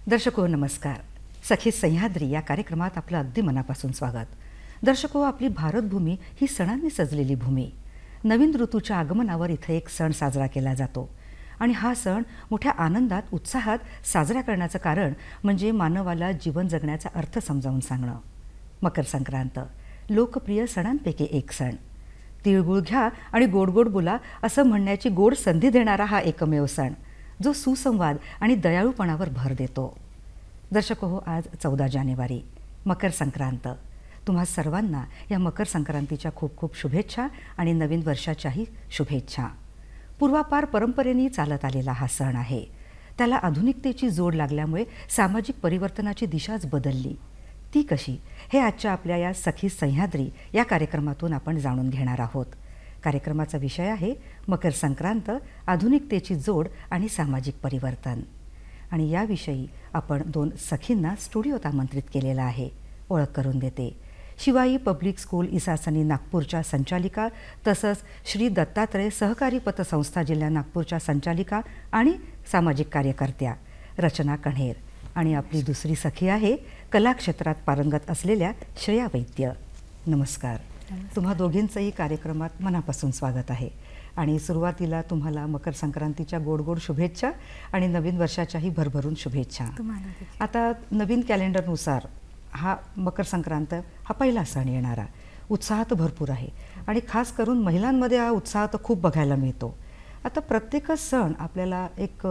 दर्शको नमस्कार. सखी सह्याद्री या कार्यक्रमात आपलं अगदी मनापासून स्वागत. दर्शको, आपली भारतभूमी ही सणांनी सजलेली भूमी. नवीन ऋतूच्या आगमनावर इथे एक सण साजरा केला जातो आणि हा सण मोठ्या आनंदात उत्साहात साजरा करण्याचं कारण म्हणजे मानवाला जीवन जगण्याचा अर्थ समजावून सांगणं. मकर संक्रांत लोकप्रिय सणांपैकी एक सण. तिळगुळ घ्या आणि गोड गोड बोला असं म्हणण्याची गोड संधी देणारा हा एकमेव सण जो सुसंवाद आणि दयाळूपणावर भर देतो. दर्शको हो, आज 14 जानेवारी मकर संक्रांत. तुम्हा सर्वांना या मकर संक्रांतीच्या खूप खूप शुभेच्छा आणि नवीन वर्षाच्याही शुभेच्छा. पूर्वापार परंपरेने चालत आलेला हा सण आहे. त्याला आधुनिकतेची जोड लागल्यामुळे सामाजिक परिवर्तनाची दिशाच बदलली. ती कशी हे आजच्या आपल्या या सखी सह्याद्री या कार्यक्रमातून आपण जाणून घेणार आहोत. कार्यक्रमाचा विषय आहे मकर संक्रांत, आधुनिकतेची जोड आणि सामाजिक परिवर्तन. आणि याविषयी आपण 2 सखींना स्टुडिओत आमंत्रित केलेलं आहे. ओळख करून देते. शिवाई पब्लिक स्कूल इसासनी नागपूरच्या संचालिका, तसंच श्री दत्तात्रय सहकारी पतसंस्था जिल्हा नागपूरच्या संचालिका आणि सामाजिक कार्यकर्त्या रचना कण्हेर. आणि आपली दुसरी सखी आहे कला क्षेत्रात पारंगत असलेल्या श्रेया वैद्य. नमस्कार. तुम्हा दोघींचंही कार्यक्रमात मनापासून स्वागत आहे. आणि सुरुवातीला तुम्हाला मकर संक्रांतीच्या गोड गोड शुभेच्छा आणि नवीन वर्षाच्याही भरभरून शुभेच्छा. आता नवीन कॅलेंडरनुसार हा मकर संक्रांत हा पहिला सण येणारा. उत्साह तर भरपूर आहे आणि खास करून महिलांमध्ये हा उत्साह तर खूप बघायला मिळतो. आता प्रत्येकच सण आपल्याला एक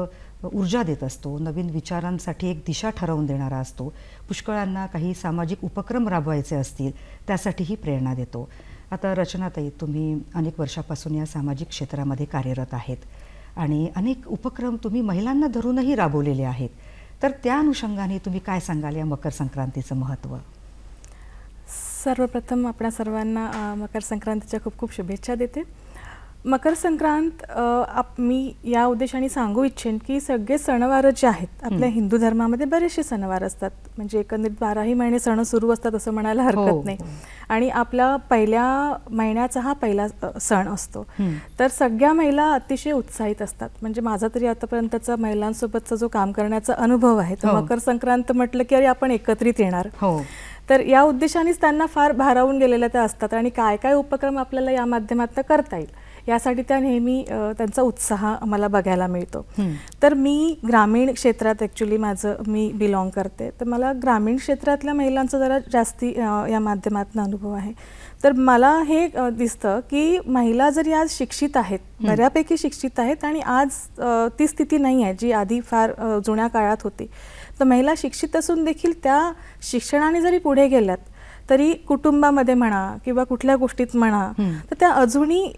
ऊर्जा देत असतो, नवीन विचारांसाठी एक दिशा ठरवून देणारा असतो. पुष्कळांना काही सामाजिक उपक्रम राबवायचे असतील त्यासाठीही प्रेरणा देतो. आता रचनाताई, तुम्ही अनेक वर्षापासून या सामाजिक क्षेत्रामध्ये कार्यरत आहेत आणि अनेक उपक्रम तुम्ही महिलांना धरूनही राबवलेले आहेत. तर त्या अनुषंगाने तुम्ही काय सांगाल या मकर संक्रांतीचं महत्त्व? सर्वप्रथम आपल्या सर्वांना मकर संक्रांतीच्या खूप खूप शुभेच्छा देते. मकर संक्रांत मी या उद्देशाने सांगू इच्छेन की सगळे सणवार जे आहेत आपल्या हिंदू धर्मामध्ये बरेचसे सणवार असतात. म्हणजे एकंदरीत 12ही महिने सण सुरू असतात असं म्हणायला हरकत नाही. आणि आपला पहिल्या महिन्याचा हा पहिला सण असतो. तर सगळ्या महिला अतिशय उत्साहित असतात. म्हणजे माझा तरी आतापर्यंतचा महिलांसोबतचा जो काम करण्याचा अनुभव आहे तर मकर संक्रांत म्हटलं की अरे आपण एकत्रित येणार. तर या उद्देशानेच त्यांना फार भारावून गेलेल्या त्या असतात आणि काय काय उपक्रम आपल्याला या माध्यमातून करता येईल यासाठी त्या नेहमी त्यांचा उत्साह आम्हाला बघायला मिळतो. तर मी ग्रामीण क्षेत्रात ॲक्च्युली मी बिलॉंग करते. तर मला ग्रामीण क्षेत्रातल्या महिलांचा जरा जास्ती या माध्यमातून अनुभव आहे. तर मला हे दिसतं की महिला जरी आज शिक्षित आहेत, बऱ्यापैकी शिक्षित आहेत आणि आज ती स्थिती नाही आहे जी आधी फार जुन्या काळात होती. तर महिला शिक्षित असून देखील त्या शिक्षणाने जरी पुढे गेल्यात तरी कुटुंबामध्ये म्हणा किंवा कुठल्या गोष्टीत म्हणा तर त्या अजूनही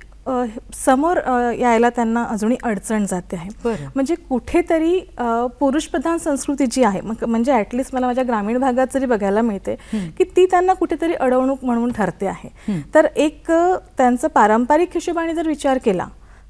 समोर यायला त्यांना अजूनही अडचण जाते आहे. म्हणजे कुठेतरी पुरुषप्रधान संस्कृती जी आहे म्हणजे ॲटलिस्ट मला माझ्या ग्रामीण भागात जरी बघायला मिळते की ती त्यांना कुठेतरी अडवणूक म्हणून ठरते आहे. तर एक त्यांचं पारंपरिक हिशोबाने जर विचार केला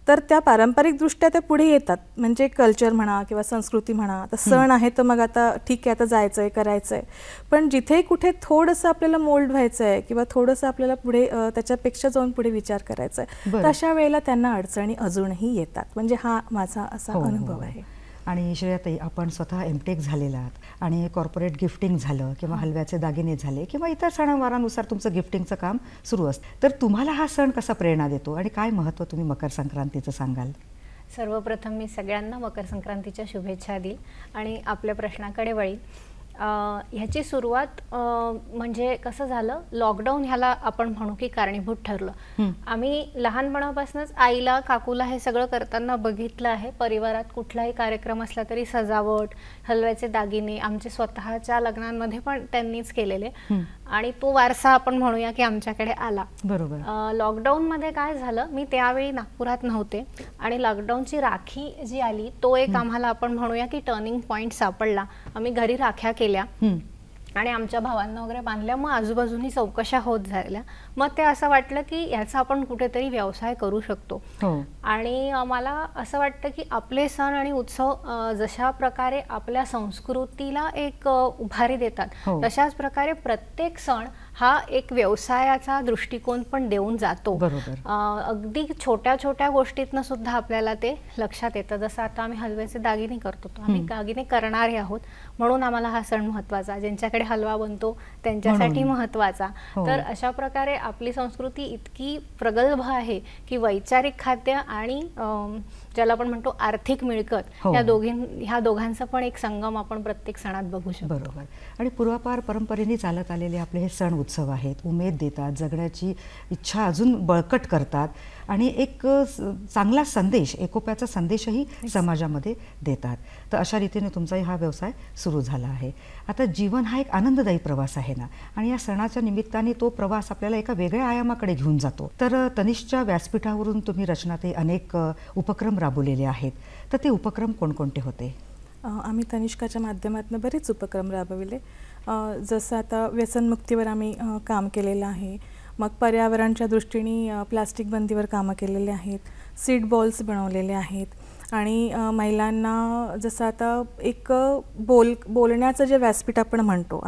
तर त्या पारंपरिकदृष्ट्या त्या पुढे येतात. म्हणजे कल्चर म्हणा किंवा संस्कृती म्हणा. आता सण आहे तर मग आता ठीक आहे, आता जायचं आहे, करायचं आहे. पण जिथे कुठे थोडंसं आपल्याला मोल्ड व्हायचं आहे किंवा थोडंसं आपल्याला पुढे त्याच्यापेक्षा जाऊन पुढे विचार करायचा आहे तर अशा वेळेला त्यांना अडचणी अजूनही येतात. म्हणजे हा माझा असा अनुभव आहे. आणि श्रेयाताई, आपण स्वतः एमटेक झालेला आहात आणि कॉर्पोरेट गिफ्टिंग झालं किंवा हलव्याचे दागिने झाले किंवा इतर सणावारानुसार तुमचं गिफ्टिंगचं काम सुरू असतं. तर तुम्हाला हा सण कसा प्रेरणा देतो आणि काय महत्त्व तुम्ही मकर संक्रांतीचं सांगाल? सर्वप्रथम मी सगळ्यांना मकर संक्रांतीच्या शुभेच्छा देईल आणि आपल्या प्रश्नाकडे वळील. ह्याची सुरुवात म्हणजे कसं झालं, लॉकडाऊन ह्याला आपण म्हणू की कारणीभूत ठरलं. आम्ही लहानपणापासूनच आईला काकूला हे सगळं करताना बघितलं आहे. परिवारात कुठलाही कार्यक्रम असला तरी सजावट, हलव्याचे दागिने आमचे स्वतःच्या लग्नांमध्ये पण त्यांनीच केलेले आणि तो वारसा आपण म्हणूया की आमच्याकडे आला. बरोबर. लॉकडाऊनमध्ये काय झालं, मी त्यावेळी नागपुरात नव्हते आणि लॉकडाऊनची राखी जी आली तो एक आम्हाला आपण म्हणूया की टर्निंग पॉईंट सापडला. आम्ही घरी राख्या केल्या आणि आमच्या भावांना वगैरे बांधल्या. मग आजूबाजूनी चौकशा होत झाल्या. मग ते असं वाटलं की याचा आपण कुठेतरी व्यवसाय करू शकतो. आणि मला असं वाटतं की आपले सण आणि उत्सव जशा प्रकारे आपल्या संस्कृतीला एक उभारी देतात तशाच प्रकारे प्रत्येक सण हा एक व्यवसायाचा दृष्टिकोन पण देऊन जातो. बरोबर. अगदी छोट्या छोट्या गोष्टीतनं सुद्धा आपल्याला ते लक्षात येतं. जसं आता आम्ही हलव्याचे दागिने करतो, आम्ही दागिने करणारे आहोत म्हणून आम्हाला हा सण महत्त्वाचा, ज्यांच्याकडे हलवा बनतो त्यांच्यासाठी महत्त्वाचा. तर अशा प्रकारे आपली संस्कृती इतकी प्रगल्भ आहे की वैचारिक खाद्य आणि ज्याला आपण म्हणतो आर्थिक मिळकत, ह्या दोघांचा पण एक संगम आपण प्रत्येक सणात बघू शकतो. बरोबर. आणि पूर्वापार परंपरेने चालत आलेले आपले हे सण उत्सव आहेत, उमेद देतात, जगण्याची इच्छा अजून बळकट करतात आणि एक चांगला संदेश, एकोप्याचा संदेशही समाजामध्ये देतात. तर अशा रीतीने तुमचाही हा व्यवसाय सुरू झाला आहे. आता जीवन हा एक आनंददायी प्रवास आहे ना, आणि या सणाच्या निमित्ताने तो प्रवास आपल्याला एका वेगळ्या आयामाकडे घेऊन जातो. तर तनिष्कच्या व्यासपीठावरून तुम्ही रचनाताई अनेक उपक्रम राबवलेले आहेत, तर ते उपक्रम कोणकोणते होते? आम्ही तनिष्काच्या माध्यमातून बरेच उपक्रम राबविले. जसं आता व्यसनमुक्तीवर आम्ही काम केलेलं आहे, मग पर्यावरणाच्या दृष्टीने प्लास्टिक बंदीवर कामं केलेले आहेत, सीड बॉल्स बनवलेले आहेत, आणि महिलांना जसं आता एक बोलण्याचं जे व्यासपीठ आपण म्हणतो,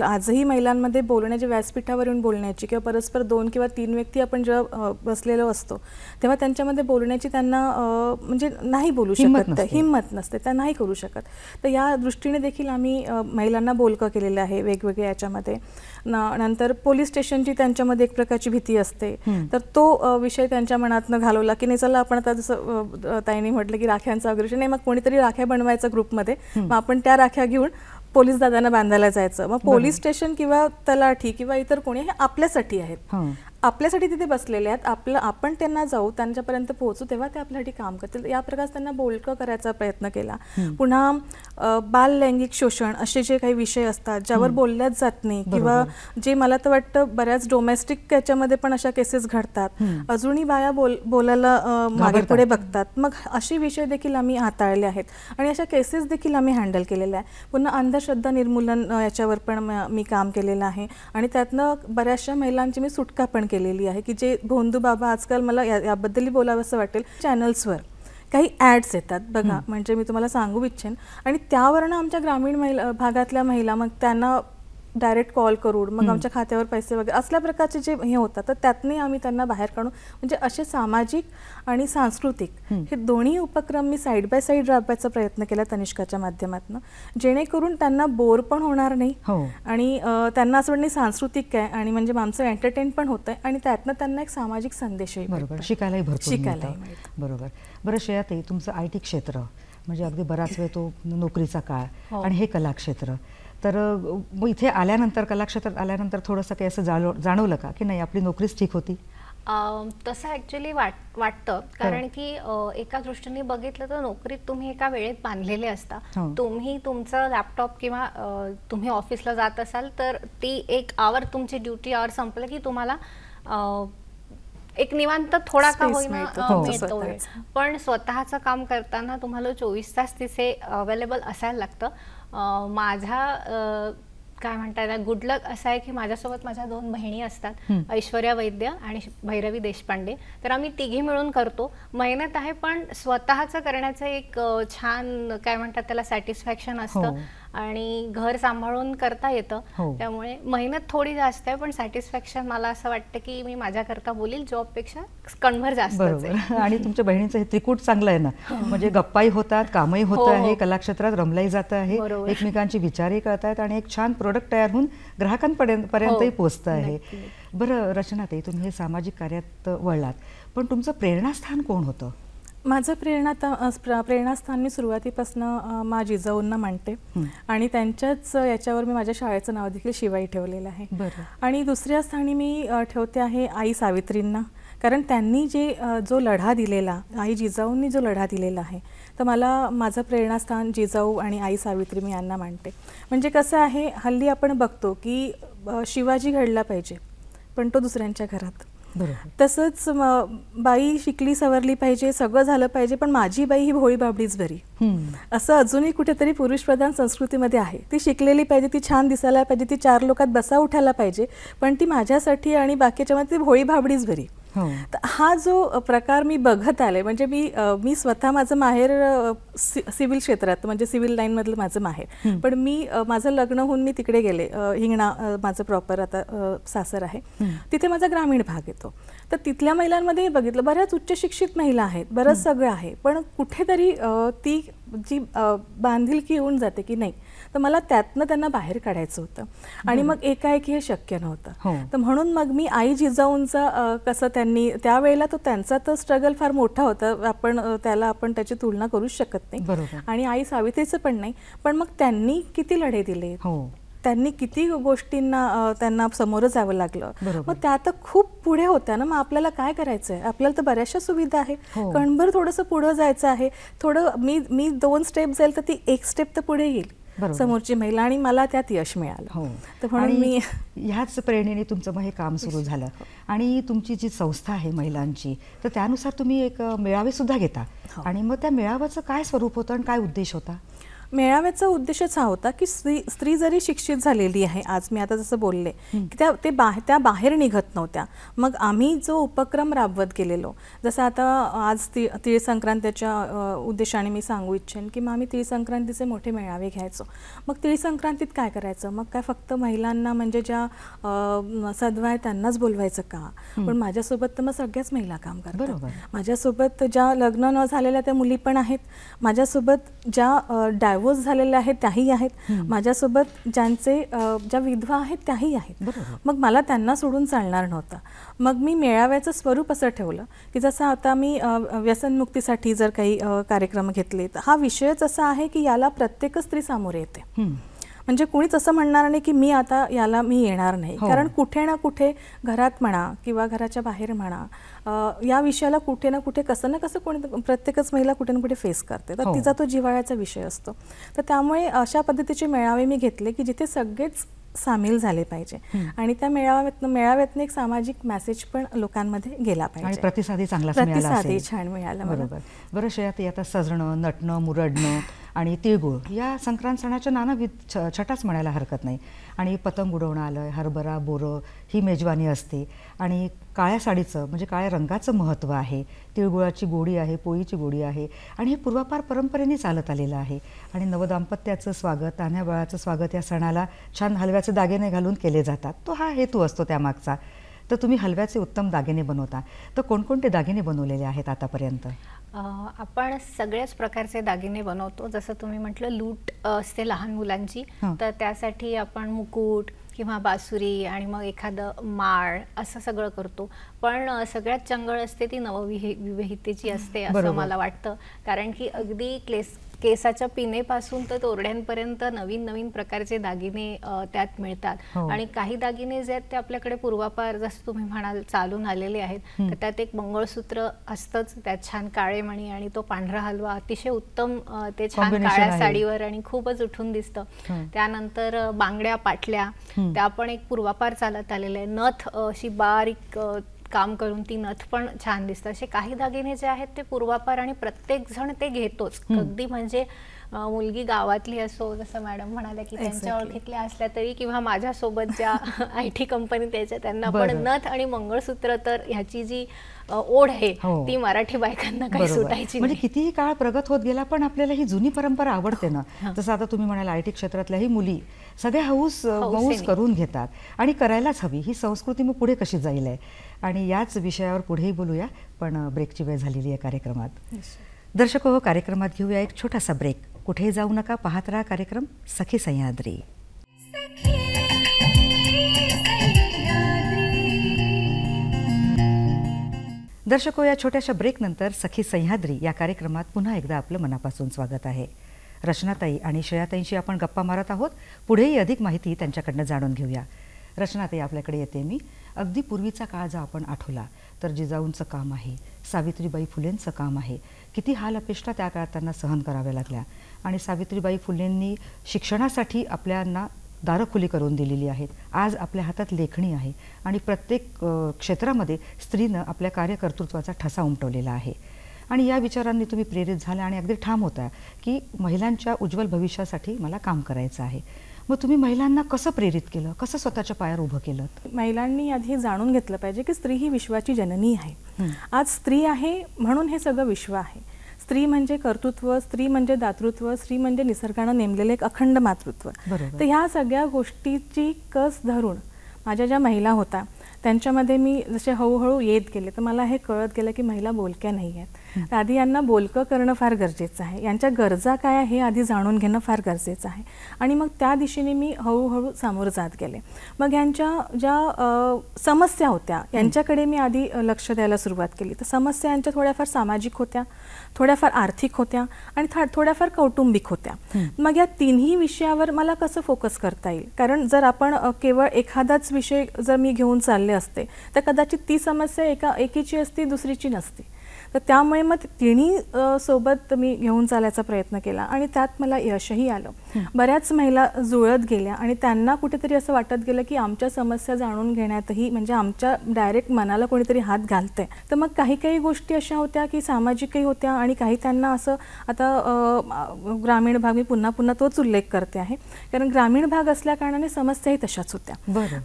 आजही महिलांमध्ये बोलण्याच्या व्यासपीठावर येऊन बोलण्याची किंवा परस्पर 2 किंवा 3 व्यक्ती आपण जेव्हा बसलेलो असतो तेव्हा त्यांच्यामध्ये बोलण्याची त्यांना म्हणजे नाही बोलू शकत, हिंमत नसते, त्या नाही करू शकत. तर या दृष्टीने देखील आम्ही महिलांना बोलकं केलेलं आहे वेगवेगळ्या याच्यामध्ये. नंतर पोलीस स्टेशनची त्यांच्यामध्ये एक प्रकारची भीती असते, तर तो विषय त्यांच्या मनातनं घालवला की नाही चला आपण आता, जसं ताईंनी म्हटलं की राख्यांचा वगैरे नाही, मग कोणीतरी राख्या बनवायचा ग्रुपमध्ये, मग आपण त्या राख्या घेऊन पोलीस दादांना बांधायला जायचं. मग पोलीस स्टेशन किंवा तलाठी किंवा इतर कोणी हे आपल्यासाठी आहेत, आपल्यासाठी तिथे बसलेले आहेत, आपण त्यांना जाऊ, त्यांच्यापर्यंत पोहोचू, तेव्हा ते आपल्यासाठी काम करतील. या प्रकारे त्यांना बोलकं करायचा प्रयत्न केला. पुन्हा बाल लैंगिक शोषण असे जे काही विषय असतात ज्यावर बोलल्याच जात नाही, किंवा जे मला तर वाटतं बऱ्याच डोमेस्टिक याच्यामध्ये पण अशा केसेस घडतात, अजूनही बाया बोलायला मागे पुढे बघतात. मग असे विषय देखील आम्ही हाताळले आहेत आणि अशा केसेस देखील आम्ही हँडल केलेल्या आहे. पुन्हा अंधश्रद्धा निर्मूलन याच्यावर पण मी काम केलेलं आहे आणि त्यातनं बऱ्याचशा महिलांची मी सुटका पण केलेली आहे, की जे भोंदू बाबा आजकाल मला याबद्दलही बोलावंसं वाटेल, चॅनल्सवर काही ॲड्स येतात बघा, म्हणजे मी तुम्हाला सांगू इच्छेन, आणि त्यावरनं आमच्या ग्रामीण भागातल्या महिला मग त्यांना डायरेक्ट कॉल करून मग आमच्या खात्यावर पैसे वगैरे असल्या प्रकारचे जे हे होतात, तर त्यातने आम्ही त्यांना बाहेर काढून, म्हणजे असे सामाजिक आणि सांस्कृतिक हे दोन्ही उपक्रम मी साईड बाय साईड राबवायचा प्रयत्न केला तनिष्काच्या माध्यमातून, जेणेकरून त्यांना बोर पण होणार नाही आणि त्यांना असं वाटतं सांस्कृतिक आहे आणि म्हणजे आमचं एंटरटेन पण होतं आहे आणि त्यातनं त्यांना एक सामाजिक संदेशही बरोबर शिकायलाही भरपूर. बरोबर. बरं श्रेयाताई, तुमचं IT क्षेत्र म्हणजे अगदी बराच वेळ तो नोकरीचा काळ आणि हे कलाक्षेत्र, तर मग इथे आल्यानंतर, कलाक्षेत्रात आल्यानंतर थोडंसं काही असं जाणवलं का की नाही आपली नोकरीच ठीक होती? तसं ॲक्च्युली वाटतं, कारण की एका दृष्टीने बघितलं तर नोकरीत तुम्ही एका वेळेत बांधलेले असता. तुम्ही तुमचं लॅपटॉप किंवा तुम्ही ऑफिसला जात असाल तर ती एक आवर तुमची ड्युटी आवर संपलं की तुम्हाला एक निवांत थोडा का होईना मिळतो. पण स्वतःचं काम करताना तुम्हाला 24 तास तिथे अवेलेबल असायला लागतं. माझा काय म्हणता येईल गुड लक असा आहे की माझ्यासोबत माझ्या 2 बहिणी असतात, ऐश्वर्या वैद्य आणि भैरवी देशपांडे. तर आम्ही तिघी मिळून करतो. मेहनत आहे पण स्वतःचं करण्याचं एक छान काय म्हणतात त्याला सॅटिस्फॅक्शन असतं आणि घर सांभाळून करता येतं. त्यामुळे मेहनत थोडी जास्त आहे पण सॅटिस्फॅक्शन मला असं वाटतं की मी माझ्याकरता बोलील जॉबपेक्षा कणभर जास्त. आणि तुमच्या बहिणीचं हे त्रिकूट चांगलं आहे ना, म्हणजे गप्पाही होतात, कामही होतं आहे, कलाक्षेत्रात रमलाही जातं आहे, एकमेकांची विचारही कळतायत आणि एक छान प्रोडक्ट तयार होऊन ग्राहकांपर्यंतही पोहोचतं आहे. बरं रचनाताई, तुम्ही हे सामाजिक कार्यात वळलात, पण तुमचं प्रेरणास्थान कोण होतं? माझं प्रेरणास्थान मी सुरुवातीपासून मा जिजाऊंना मानते आणि त्यांच्याच याच्यावर मी माझ्या शाळेचं नाव देखील शिवाई ठेवलेलं आहे. आणि दुसऱ्या स्थानी मी ठेवते आहे आई सावित्रींना, कारण त्यांनी जो लढा दिलेला, आई जिजाऊंनी जो लढा दिलेला आहे, तर मला माझं प्रेरणास्थान जिजाऊ आणि आई सावित्री मी यांना मानते. म्हणजे कसं आहे, हल्ली आपण बघतो की शिवाजी घडला पाहिजे पण तो दुसऱ्यांच्या घरात, तसंच बाई शिकली सवरली पाहिजे, सगळं झालं पाहिजे पण माझी बाई ही भोळी बाबडीच बरी. असं अजूनही कुठेतरी पुरुषप्रधान संस्कृतीमध्ये आहे. ती शिकलेली पाहिजे, ती छान दिसायला पाहिजे, ती 4 लोकात बसा उठायला पाहिजे, पण ती माझ्यासाठी आणि बाकीच्यामध्ये ती भोळी भाबडीच बरी. तर हा जो प्रकार मी बघत आले, म्हणजे मी स्वतः माझं माहेर सिव्हिल क्षेत्रात, म्हणजे सिव्हिल लाईनमधलं माझं माहेर, पण माझं लग्न होऊन मी तिकडे गेले. हिंगणा माझं प्रॉपर आता सासर आहे, तिथे माझा ग्रामीण भाग येतो. तर तिथल्या महिलांमध्ये बघितलं, बऱ्याच उच्च शिक्षित महिला आहेत, बरंच सगळं आहे, पण कुठेतरी ती जी बांधिलकी येऊन जाते की नाही, तर मला त्यातनं त्यांना बाहेर काढायचं होतं आणि मग एकाएकी हे शक्य नव्हतं. तर म्हणून मग मी आई जिजाऊंचा कसं त्यांनी त्यावेळेला त्यांचा तर स्ट्रगल फार मोठा होता, आपण त्याची तुलना करूच शकत नाही, आणि आई सावित्रीचं पण नाही, पण मग त्यांनी किती लढे दिले, त्यांनी किती गोष्टींना त्यांना समोरं जावं लागलं. मग त्या आता खूप पुढे होत्या ना. मग आपल्याला काय करायचं आहे, आपल्याला तर बऱ्याचशा सुविधा आहे, कणभर थोडंसं पुढं जायचं आहे, थोडं मी 2 स्टेप जाईल तर ती 1 स्टेप तर पुढे येईल समोरची महिला, आणि मला त्यात यश मिळालं. तर म्हणून मी ह्याच प्रेरणेने तुमचं मग हे काम सुरू झालं. आणि तुमची जी संस्था आहे महिलांची, तर त्यानुसार तुम्ही एक मेळावे सुद्धा घेता, आणि मग त्या मेळाव्याचं काय स्वरूप होतं आणि काय उद्देश होता? मेळाव्याचा उद्देशच हा होता की स्त्री जरी शिक्षित झालेली आहे, आज मी आता जसं बोलले की त्या बाहेर निघत नव्हत्या, मग आम्ही जो उपक्रम राबवत गेलेलो, जसं आता आज तीळ संक्रांतीच्या उद्देशाने मी सांगू इच्छेन की मग आम्ही तीळ संक्रांतीचे मोठे मेळावे घ्यायचो. मग तीळ संक्रांतीत काय करायचं, मग काय फक्त महिलांना, म्हणजे ज्या सद्वा आहे त्यांनाच बोलवायचं का, पण माझ्यासोबत तर मग सगळ्याच महिला काम करतात. माझ्यासोबत ज्या लग्न न झालेल्या त्या मुली पण आहेत, माझ्यासोबत ज्या डायव्होर्स झालेल्या आहेत त्याही आहेत, माझ्यासोबत ज्या विधवा आहेत त्याही आहेत. मग मला त्यांना सोडून चालणार नव्हतं. मग मी मेळाव्याचं स्वरूप असं ठेवलं की जसं आता मी व्यसनमुक्तीसाठी जर काही कार्यक्रम घेतले, तर हा विषयच असा आहे की याला प्रत्येक स्त्री सामोरे येते. म्हणजे कुणीच असं म्हणणार नाही की याला मी येणार नाही, कारण कुठे ना कुठे घरात म्हणा किंवा घराच्या बाहेर म्हणा, या विषयाला कुठे ना कुठे कसं ना कसं प्रत्येकच महिला कुठे ना कुठे फेस करते, तर तिचा तो जिव्हाळ्याचा विषय असतो. तर त्यामुळे अशा पद्धतीचे मेळावे मी घेतले की जिथे सगळेच सामील झाले पाहिजे, आणि त्या मेळाव्यातनं एक सामाजिक मेसेज पण लोकांमध्ये गेला पाहिजे, आणि प्रतिसादही चांगला छान मिळाला. बरं श्रेया, आता सजणं, नटणं, मुरडणं आणि तिळगुळ या संक्रांत सणाच्या नानाविध छटाच म्हणायला हरकत नाही. आणि पतंग उडवणं आलं, हरभरा, बोरं ही मेजवानी असते, आणि काळ्या साडीचं म्हणजे काळ्या रंगाचं महत्त्व आहे, तिळगुळाची गोडी आहे, पोळीची गोडी आहे, आणि हे पूर्वापार परंपरेने चालत आलेलं आहे. आणि नवदाम्पत्याचं स्वागत, तान्ह्या बाळाचं स्वागत या सणाला छान हलव्याचे दागिने घालून केले जातात. तो हा हेतू असतो त्यामागचा. तर तुम्ही हलव्याचे उत्तम दागिने बनवता, तर कोणकोणते दागिने बनवलेले आहेत आतापर्यंत? आपण सगळ्याच प्रकारचे दागिने बनवतो. जसं तुम्ही म्हटलं लूट असते लहान मुलांची, तर त्यासाठी आपण मुकुट किंवा बासुरी आणि मग एखादं माळ असं सगळं करतो. पण सगळ्यात चंगळ असते ती नवविवाहितेची असते असं मला वाटतं, कारण की अगदी केसाच्या पिनेपासून तर तोरड्यांपर्यंत नवीन नवीन प्रकारचे दागिने त्यात मिळतात. आणि काही दागिने जे आहेत ते आपल्याकडे पूर्वापार जसं तुम्ही म्हणाल चालून आलेले आहेत. तर त्यात एक मंगळसूत्र असतंच, त्यात छान काळे मणी आणि तो पांढरा हलवा अतिशय उत्तम, ते छान काळ्या साडीवर आणि खूपच उठून दिसतं. त्यानंतर बांगड्या, पाटल्या त्या पण एक पूर्वापार चालत आलेले आहे. नथ अशी बारीक काम करून ती नथ पण छान दिसतं. असे काही दागिने जे आहेत ते पूर्वापार आणि प्रत्येक जण ते घेतोच. अगदी म्हणजे मुलगी गावातली असो, जसं मॅडम म्हणाल्या की त्यांच्या ओळखीतल्या असल्या तरी, किंवा माझ्यासोबत ज्या IT कंपनी त्याच्या त्यांना पण नथ आणि मंगळसूत्र, तर ह्याची जी ओढ आहे ती मराठी बायकांना काही सुटायची. म्हणजे कितीही काळ प्रगत होत गेला पण आपल्याला ही जुनी परंपरा आवडते ना. जसं आता तुम्ही म्हणाला IT क्षेत्रातल्याही मुली सगळ्या हौस करून घेतात, आणि करायलाच हवी. ही संस्कृती मग पुढे कशी जाईल आहे, आणि याच विषयावर पुढेही बोलूया, पण ब्रेकची वेळ झालेली आहे कार्यक्रमात. दर्शक हो, कार्यक्रमात घेऊया एक छोटासा ब्रेक. कुठेही जाऊ नका, पाहत राहा कार्यक्रम सखी सह्याद्री. दर्शको, या छोट्याशा ब्रेकनंतर सखी सह्याद्री या कार्यक्रमात पुन्हा एकदा आपलं मनापासून स्वागत आहे. रचनाताई आणि श्रेयाताईंशी आपण गप्पा मारत आहोत. पुढेही अधिक माहिती त्यांच्याकडनं जाणून घेऊया. रचनाताई, आपल्याकडे येते मी. अगदी पूर्वीचा काळ जर आपण आठवला तर जिजाऊंचं काम आहे, सावित्रीबाई फुलेंचं काम आहे. किती हाल अपेष्टा त्या काळात त्यांना सहन कराव्या लागल्या, आणि सावित्रीबाई फुलेंनी शिक्षणासाठी आपल्याला दारं खुली करून दिलेली आहेत. आज आपल्या हातात लेखणी आहे, आणि प्रत्येक क्षेत्रामध्ये स्त्रीनं आपल्या कार्यकर्तृत्वाचा ठसा उमटवलेला आहे. आणि या विचारांनी तुम्ही प्रेरित झाल्या आणि अगदी ठाम होता की महिलांच्या उज्ज्वल भविष्यासाठी मला काम करायचं आहे. मग तुम्ही महिलांना कसं प्रेरित केलं, कसं स्वतःच्या पायावर उभं केलं? महिलांनी आधी हे जाणून घेतलं पाहिजे की स्त्री ही विश्वाची जननी आहे. आज स्त्री आहे म्हणून हे सगळं विश्व आहे. स्त्री म्हणजे कर्तृत्व, स्त्री म्हणजे दातृत्व, स्त्री म्हणजे निसर्गानं नेमलेलं एक अखंड मातृत्व. तर ह्या सगळ्या गोष्टीची कस धरून माझ्या ज्या महिला होत्या त्यांच्यामध्ये मी जसे हळूहळू येत गेले तर मला हे कळत गेलं की महिला बोलक्या नाही आहेत. आधी यांना बोलकं करणं फार गरजेचं आहे. यांच्या गरजा काय आहे हे आधी जाणून घेणं फार गरजेचं आहे. आणि मग त्या दिशेने मी हळूहळू सामोरं जात गेले. मग यांच्या ज्या समस्या होत्या यांच्याकडे मी आधी लक्ष द्यायला सुरुवात केली. तर समस्या यांच्या थोड्याफार सामाजिक होत्या, थोड्याफार आर्थिक होत्या आणि थोड्याफार कौटुंबिक होत्या. मग या तिन्ही विषयावर मला कसं फोकस करता येईल, कारण जर आपण केवळ एखादाच विषय जर मी घेऊन चालले असते तर कदाचित ती समस्या एकीची असती, दुसरीची नसती. तर त्यामुळे मग तिन्ही सोबत मी घेऊन चालायचा प्रयत्न केला आणि त्यात मला यशही आलं. बऱ्याच महिला जुळत गेल्या आणि त्यांना कुठेतरी असं वाटत गेलं की आमच्या समस्या जाणून घेण्यातही म्हणजे आमच्या डायरेक्ट मनाला कोणीतरी हात घालतंय. तर मग काही गोष्टी अशा होत्या की सामाजिकही होत्या आणि काही त्यांना असं आता ग्रामीण भाग मी पुन्हा तोच उल्लेख करते आहे, कारण ग्रामीण भाग असल्या कारणाने समस्याही तशाच होत्या.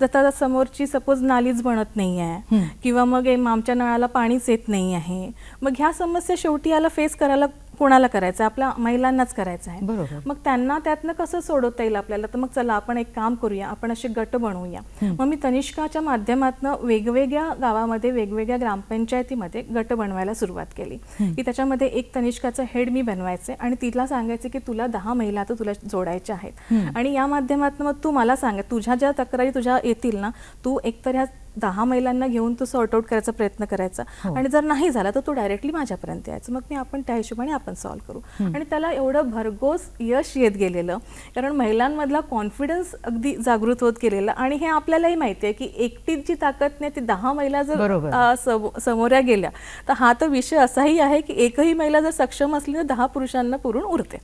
जर समोरची सपोज नालीच बनत नाही आहे किंवा मग आमच्या नळाला पाणीच येत नाही आहे, मग ह्या समस्या शेवटी याला फेस करायला कोणाला करायचं, आपल्या महिलांनाच करायचं आहे. मग त्यांना त्यातनं कसं सोडवता येईल आपल्याला, तर मग चला आपण एक काम करूया, आपण असे गट बनवूया. मग मी तनिष्काच्या माध्यमातून वेगवेगळ्या गावामध्ये वेगवेगळ्या ग्रामपंचायतीमध्ये गट बनवायला सुरुवात केली की त्याच्यामध्ये एक तनिष्काचं हेड मी बनवायचे आणि तिला सांगायचे की तुला 10 महिला तर तुला जोडायच्या आहेत आणि या माध्यमातून मग तू मला सांग तुझ्या ज्या तक्रारी तुझ्या येतील ना, तू एकतर ह्या 10 महिलांना घेऊन तो सॉर्ट आउट करायचा प्रयत्न करायचा आणि जर नाही झाला तर तू डायरेक्टली माझ्यापर्यंत यायचं, मग मी आपण त्या हिशोबाने आपण सॉल्व्ह करू. आणि त्याला एवढं भरघोस यश येत गेलेलं, कारण महिलांमधला कॉन्फिडन्स अगदी जागृत होत गेलेला. आणि हे आपल्यालाही माहिती आहे की एकटीची ताकद नाही, ती 10 महिला जर समोर गेल्या तर हा तर विषय असाही आहे की एकही महिला जर सक्षम असली तर 10 पुरुषांना पुरून उरते.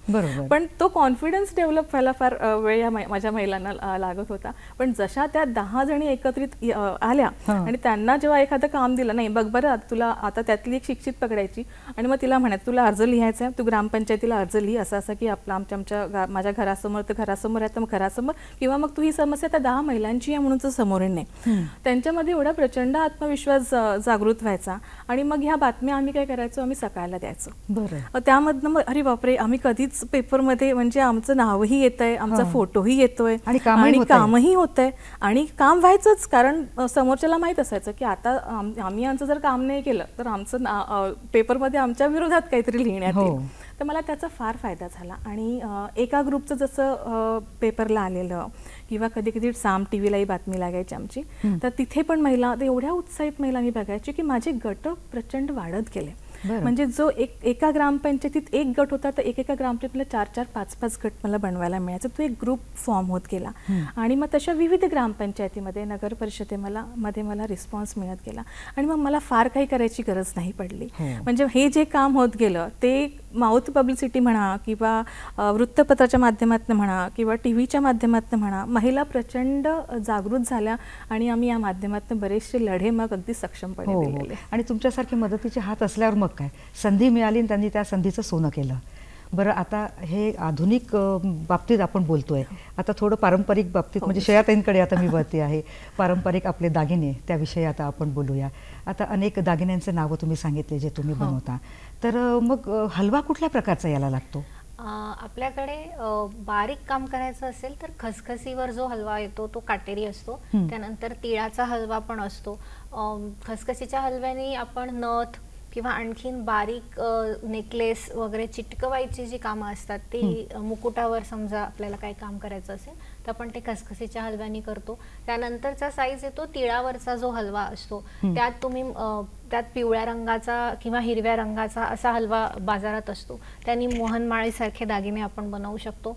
पण तो कॉन्फिडन्स डेव्हलप व्हायला फार वेळ माझ्या महिलांना लागत होता. पण जशा त्या 10 जणी एकत्रित आणि त्यांना जेव्हा एखादं काम दिलं, नाही बघ बरं तुला आता त्यातली एक शिक्षित पकडायची आणि मग तिला म्हणायचं तुला अर्ज लिहायचा आहे, तू ग्रामपंचायतीला अर्ज लिही असं की आपलं आमच्या माझ्या घरासमोर तर घरासमोर आहे तर मग घरासमोर, किंवा मग तू ही समस्या त्या 10 महिलांची आहे म्हणून समोर येणे. त्यांच्यामध्ये एवढा प्रचंड आत्मविश्वास जागृत व्हायचा. आणि मग ह्या बातम्या आम्ही काय करायचो, आम्ही सकाळला द्यायचो. त्यामधनं मग अरे बापरे, आम्ही कधीच पेपरमध्ये म्हणजे आमचं नावही येत आहे, आमचा फोटोही येतोय आणि कामही होत आहे आणि काम व्हायचंच, कारण समोरच्याला माहित असायचं की आता आम्ही यांचं जर काम नाही केलं तर आमचं पेपरमध्ये आमच्या विरोधात काहीतरी लिहिण्यात येईल. तर मला त्याचा फार फायदा झाला. आणि एका ग्रुपचं जसं पेपरला आलेलं किंवा कधी कधी साम टीव्हीलाही बातमी लागायची आमची, तर तिथे पण महिला एवढ्या उत्साहित महिला मी बघायची की माझे गट प्रचंड वाढत गेले. म्हणजे जो एका ग्रामपंचायतीत एक गट होता तर एकेका ग्रामपंचायतीला 4-4, 5-5 गट मला बनवायला मिळायचा. तो एक ग्रुप फॉर्म होत गेला आणि मग तशा विविध ग्रामपंचायतीमध्ये नगर परिषदेमध्ये मला रिस्पॉन्स मिळत गेला आणि मग मला फार काही करायची गरज नाही पडली. म्हणजे हे जे काम होत गेलं ते माउथ पब्लिसिटी म्हणा किंवा वृत्तपत्राच्या माध्यमातून म्हणा किंवा टीव्हीच्या माध्यमातून म्हणा, महिला प्रचंड जागृत झाल्या आणि आम्ही या माध्यमातून बरेचसे लढे मग अगदी सक्षमपणे दिलेले. आणि तुमच्यासारखे मदतीचे हात असल्यावर मग काय संधी मिळाली आणि त्यांनी त्या संधीचं सोनं केलं. बरं, आता हे आधुनिक बाबतीत आपण बोलतोय, आता थोडं पारंपरिक बाबतीत म्हणजे शयाताईंकडे आता मी वळते आहे. पारंपरिक आपले दागिने त्याविषयी आता आपण बोलूया. आता अनेक दागिन्यांचे नावं तुम्ही सांगितले जे तुम्ही बनवता, तर मग हलवा कुठल्या प्रकारचा याला लागतो? आपल्याकडे बारीक काम करायचं असेल तर खसखसीवर जो हलवा येतो तो काटेरी असतो. त्यानंतर तिळाचा हलवा पण असतो. खसखसीच्या हलव्याने आपण नथ किंवा आणखीन बारीक नेकलेस वगैरे चिटकवायची जी कामं असतात ती मुकुटावर समजा आपल्याला काही काम करायचं असेल तर आपण ते खसखसीच्या हलव्याने करतो. त्यानंतरचा साईज येतो तिळावरचा जो हलवा असतो, त्यात तुम्ही त्यात पिवळ्या रंगाचा किंवा हिरव्या रंगाचा असा हलवा बाजारात असतो. त्यांनी मोहनमाळीसारखे दागिने आपण बनवू शकतो.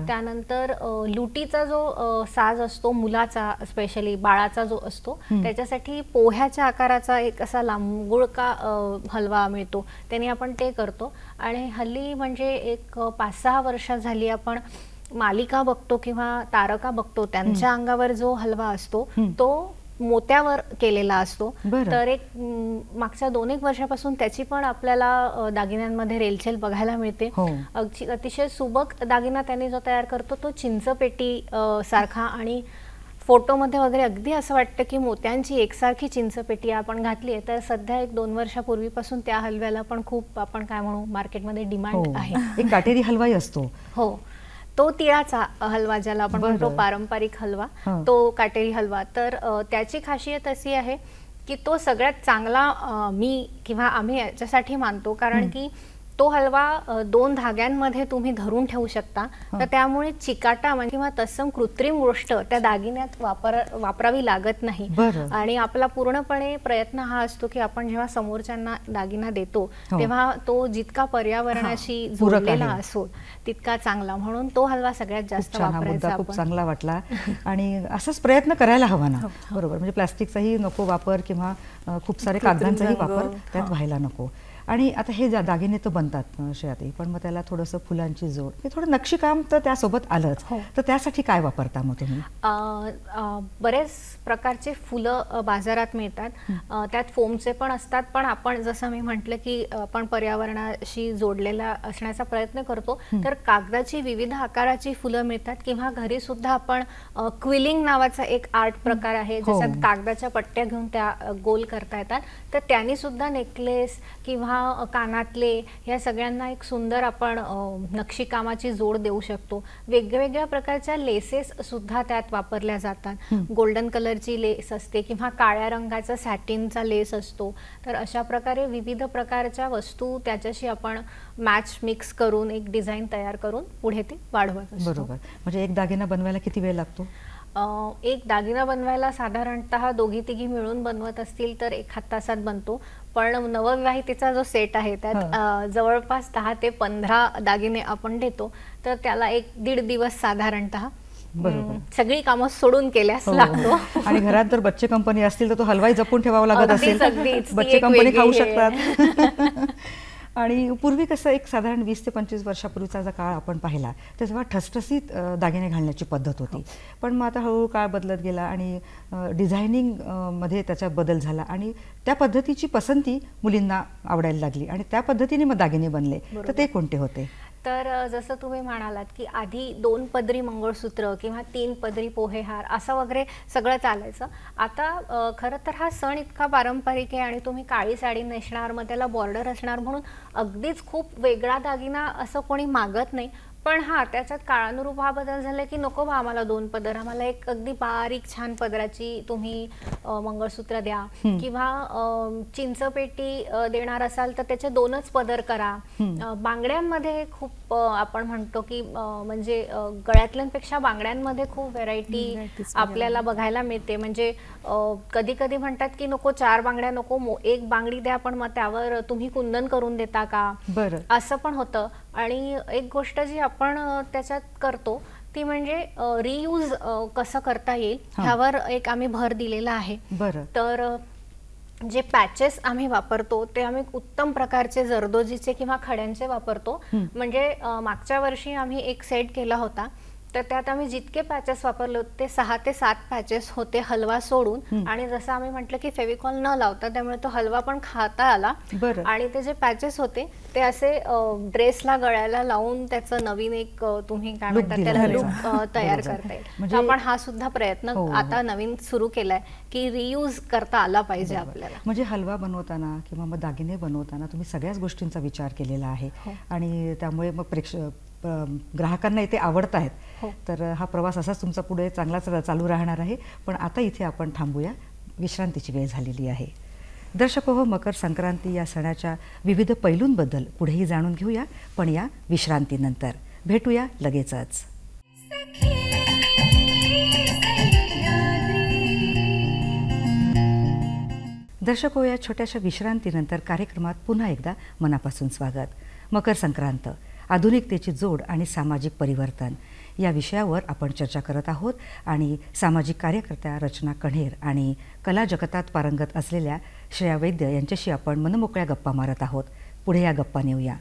त्यानंतर लुटीचा जो साज असतो मुलाचा, स्पेशली बाळाचा जो असतो, त्याच्यासाठी पोह्याच्या आकाराचा एक असा लांबगुळका हलवा मिळतो, त्याने आपण ते करतो. आणि हल्ली म्हणजे एक 5-6 वर्ष झाली आपण मालिका बघतो किंवा तारका बघतो, त्यांच्या अंगावर जो हलवा असतो तो मोत्यावर केलेला असतो. बरं. तर एक मागच्या 2-1 वर्षापासून त्याची पण आपल्याला दागिन्यांमध्ये रेलचेल बघायला मिळते. हो. अतिशय सुबक दागिना त्यांनी जो तयार करतो तो चिंचपेटी सारखा, आणि फोटोमध्ये वगैरे अगदी असं वाटतं की मोत्यांची एकसारखी चिंचपेटी आपण घातली आहे. तर सध्या 1-2 वर्षापूर्वीपासून त्या हलव्याला पण खूप आपण काय म्हणू मार्केटमध्ये डिमांड आहे. एक काटेरी हलवाही असतो. हो, तो तिळाचा हलवा ज्याला आपण म्हणतो पारंपरिक हलवा, तो काटेरी हलवा. तर त्याची खासियत अशी आहे की तो सगळ्यात चांगला मी किंवा आम्ही याच्यासाठी मानतो, कारण की तो हलवा 2 धाग्यांमध्ये तुम्ही धरून ठेवू शकता. तर त्यामुळे चिकाटा किंवा तत्सम कृत्रिम गोष्ट त्या दागिन्यात वापरावी लागत नाही. आणि आपला पूर्णपणे प्रयत्न हा असतो की आपण जेव्हा समोरच्यांना दागिना देतो तेव्हा तो जितका पर्यावरणाशी जोडलेला असो तितका चांगला, म्हणून तो हलवा सगळ्यात जास्त वापरायचा. खूप चांगला वाटला आणि असाच प्रयत्न करायला हवा ना. बरोबर, म्हणजे प्लास्टिकचाही नको वापर किंवा खूप सारे कागदांचाही वापर त्यात व्हायला नको. आणि आता हे दागिने तर बनतात श्रेयाताई, पण मग त्याला थोडंसं फुलांची जोड, हे थोडं नक्षीकाम तर त्यासोबत आलंच. तर त्यासाठी काय वापरता मग तुम्ही? बरेच प्रकारचे फुलं बाजारात मिळतात. त्यात फोमचे पण असतात, पण आपण जसं मी म्हटलं की आपण पर्यावरणाशी जोडलेला असण्याचा प्रयत्न करतो. तर कागदाची विविध आकाराची फुलं मिळतात, किंवा घरी सुद्धा आपण क्विलिंग नावाचा एक आर्ट प्रकार आहे, ज्याच्यात कागदाच्या पट्ट्या घेऊन त्या गोल करता येतात. तर त्यांनी सुद्धा नेकलेस किंवा कानातले ह्या सगळ्यांना एक सुंदर आपण नक्षीकामाची जोड देऊ शकतो. वेगवेगळ्या प्रकारच्या लेसेस सुद्धा त्यात वापरल्या जातात. गोल्डन कलरची लेस असते किंवा काळ्या रंगाचा सॅटिनचा लेस असतो. तर अशा प्रकारे विविध प्रकारच्या वस्तू त्याच्याशी आपण मॅच मिक्स करून एक डिझाईन तयार करून पुढे ते वाढवत असतो. बरोबर, म्हणजे एक दागिना बनवायला किती वेळ लागतो? एक दागिना बनवायला साधारणतः 2-3 मिळून बनवत असतील तर 1 तासात बनतो. पण नवविवाहितेचा जो सेट आहे त्यात जवळपास 10 ते 15 दागिने आपण देतो, तर त्याला 1-1.5 दिवस साधारणतः सगळी कामं सोडून केल्यास लागतो. आणि घरात जर बच्चे कंपनी असतील तर तो हलवाई जपून ठेवावा लागत असेल. बच्चे कंपनी खाऊ शकतात. आणि पूर्वी कसं एक साधारण 20 ते 25 वर्षापूर्वीचा जर काळ आपण पाहिला तर तेव्हा ठसठसीत दागिने घालण्याची पद्धत होती. पण मग आता हळूहळू काळ बदलत गेला आणि डिझायनिंग मध्ये त्याचा बदल झाला आणि त्या पद्धतीची पसंती मुलींना आवडायला लागली आणि त्या पद्धतीने मग दागिने बनले. तर ते कोणते होते? तर जसं तुम्ही म्हणालात की आधी 2 पदरी मंगळसूत्र किंवा 3 पदरी पोहेहार असं वगैरे सगळं चालायचं. आता खरं तर हा सण इतका पारंपरिक आहे आणि तुम्ही काळी साडी नेसणार, मग त्याला बॉर्डर असणार म्हणून अगदीच खूप वेगळा दागिना असं कोणी मागत नाही. पण हा त्याच्यात काळानुरूप हा बदल झाला की नको बा आम्हाला 2 पदर, आम्हाला एक अगदी बारीक छान पदराची तुम्ही मंगळसूत्र द्या, किंवा चिंचपेटी देणार असाल तर त्याचे 2च पदर करा. बांगड्यांमध्ये खूप आपण म्हणतो की म्हणजे गळ्यातल्यांपेक्षा बांगड्यांमध्ये खूप व्हेरायटी आपल्याला बघायला मिळते. म्हणजे कधी कधी म्हणतात की नको 4 बांगड्या नको, 1 बांगडी द्या, पण मग त्यावर तुम्ही कुंदन करून देता का, असं पण होतं. आणि एक गोष्ट जी आपण त्याच्यात करतो ती म्हणजे रियूज कसं करता येईल ह्यावर एक आम्ही भर दिलेला आहे. तर जे पॅचेस आम्ही वापरतो ते आम्ही उत्तम प्रकारचे जरदोजीचे किंवा खड्यांचे वापरतो. म्हणजे मागच्या वर्षी आम्ही एक सेट केला होता, तर त्यात आम्ही जितके पॅचेस वापरले होते ते 6 ते 7 पॅचेस होते हलवा सोडून. आणि जसं आम्ही म्हटलं की फेविकॉल न लावता त्यामुळे तो हलवा पण खाता आला. आणि ते जे पॅचेस होते ते असे ड्रेसला गळ्याला लावून त्याचं नवीन एक तुम्ही काय म्हणतात त्याला लुक तयार करता येईल. आपण हा सुद्धा प्रयत्न आता नवीन सुरू केलाय की रियूज करता आला पाहिजे आपल्याला. म्हणजे हलवा बनवताना किंवा मग दागिने बनवताना तुम्ही सगळ्याच गोष्टींचा विचार केलेला आहे आणि त्यामुळे मग ग्राहकांना इथे आवडत आहेत. तर हा प्रवास असाच तुमचा पुढे चांगलाच चालू राहणार आहे. पण आता इथे आपण थांबूया, विश्रांतीची वेळ झालेली आहे. दर्शको, मकर संक्रांती या सणाच्या विविध पैलूंबद्दल पुढेही जाणून घेऊया, पण या विश्रांतीनंतर. भेटूया लगेचच. दर्शको, या छोट्याशा विश्रांतीनंतर कार्यक्रमात पुन्हा एकदा मनापासून स्वागत. मकर संक्रांत, आधुनिकतेची जोड आणि सामाजिक परिवर्तन या विषयावर आपण चर्चा करत आहोत आणि सामाजिक कार्यकर्त्या रचना कण्हेर आणि कला जगतात पारंगत असलेल्या श्रेया वैद्य यांच्याशी आपण मनमोकळ्या गप्पा मारत आहोत. पुढे या गप्पा नेऊया.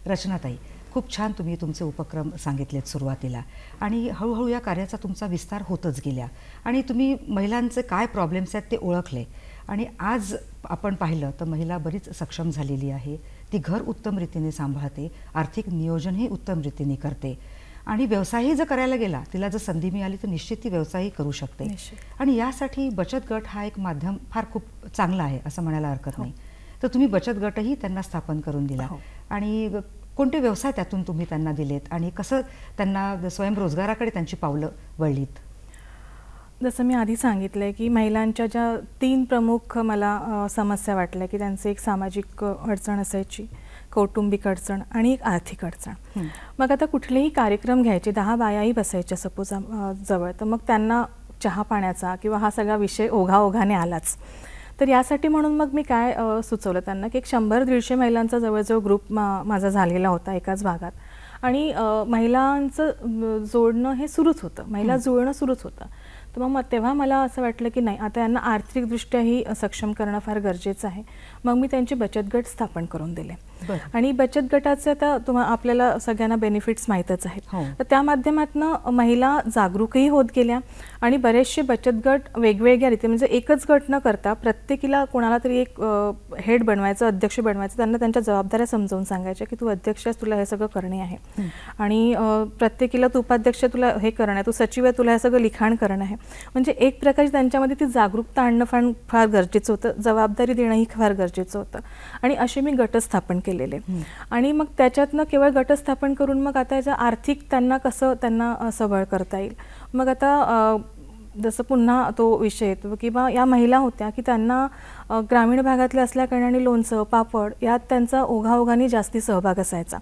रचनाताई, खूप छान तुम्ही तुमचे उपक्रम सांगितलेत सुरुवातीला आणि हळूहळू या कार्याचा तुमचा विस्तार होतच गेला आणि तुम्ही महिलांचे काय प्रॉब्लेम्स आहेत ते ओळखले आणि आज आपण पाहिलं तर महिला बरीच सक्षम झालेली आहे. ती घर उत्तम रीतीने सांभाळते, आर्थिक नियोजनही उत्तम रीतीने करते आणि व्यवसायही जर करायला गेला, तिला जर संधी मिळाली तर निश्चित ती व्यवसायही करू शकते. आणि यासाठी बचत गट हा एक माध्यम फार खूप चांगला आहे असं म्हणायला हरकत नाही. तर तुम्ही बचत गटही त्यांना स्थापन करून दिला आणि कोणते व्यवसाय त्यातून तुम्ही त्यांना दिलेत आणि कसं त्यांना स्वयंरोजगाराकडे त्यांची पावलं वळलीत? जसं मी आधी सांगितलं आहे की महिलांच्या ज्या 3 प्रमुख मला समस्या वाटल्या की त्यांचे एक सामाजिक अडचण असायची, कौटुंबिक अडचण आणि एक आर्थिक अडचण. मग आता कुठलेही कार्यक्रम घ्यायचे, 10 बायाही बसायच्या सपोज जवळ, तर मग त्यांना चहा पाण्याचा किंवा हा सगळा विषय ओघाओघाने आलाच. तर यासाठी म्हणून मग मी काय सुचवलं त्यांना की एक 100-150 महिलांचा जवळजवळ ग्रुप माझा झालेला होता एकाच भागात आणि महिलांचं जोडणं हे सुरूच होतं, महिला जुळणं सुरूच होतं. तर मग तेव्हा मला असं वाटलं की नाही, आता यांना आर्थिकदृष्ट्याही सक्षम करणं फार गरजेचं आहे. मग मी त्यांचे बचत गट स्थापन करून दिले आणि बचत गटाचे आता आपल्याला सगळ्यांना बेनिफिट्स माहीतच आहेत. तर त्या माध्यमातून महिला जागरूकही होत गेल्या आणि बरेचसे बचत गट वेगवेगळ्या रीती, म्हणजे एकच गट न करता प्रत्येकीला कोणाला तरी एक हेड बनवायचं, अध्यक्ष बनवायचं, त्यांना त्यांच्या जबाबदाऱ्या समजावून सांगायच्या की तू अध्यक्ष आहेस, तुला हे सगळं करणे आहे आणि प्रत्येकीला तू उपाध्यक्ष, तुला हे करणं आहे, तू सचिव आहे, तुला हे सगळं लिखाण करणं आहे. म्हणजे एक प्रकारची त्यांच्यामध्ये ती जागरूकता आणणं फार गरजेचं होतं, जबाबदारी देणंही फार गरजेचं होतं आणि असे मी गट स्थापन केलेले. आणि मग त्याच्यातनं केवळ गट स्थापन करून मग आता याचा आर्थिक त्यांना कसं त्यांना सबळ करता येईल. मग आता जसं पुन्हा तो विषय येतो की बा या महिला होत्या की त्यांना ग्रामीण भागातल्या असल्याकारणाने लोणचं, पापड यात त्यांचा ओघाओघाने जास्ती सहभाग असायचा,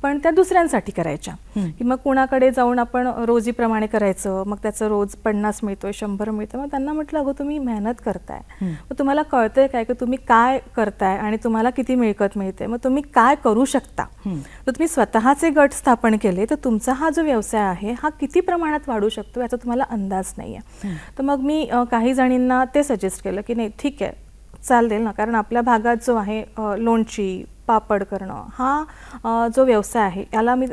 पण त्या दुसऱ्यांसाठी करायच्या की मग कुणाकडे जाऊन आपण रोजीप्रमाणे करायचं, मग त्याचं रोज 50 मिळतोय, 100 मिळतं. मग त्यांना म्हटलं, अगो तुम्ही मेहनत करताय, मग तुम्हाला कळतंय काय की तुम्ही काय करताय आणि तुम्हाला किती मिळकत मिळते, मग तुम्ही काय करू शकता. तर तुम्ही स्वतःचे गट स्थापन केले तर तुमचा हा जो व्यवसाय आहे हा किती प्रमाणात वाढू शकतो याचा तुम्हाला अंदाज नाही आहे. तर मग मी काही जणींना ते सजेस्ट केलं की नाही ठीक आहे, चालेल ना, कारण आपल्या भागात जो आहे लोणची, पापड करणं हा जो व्यवसाय आहे याला मी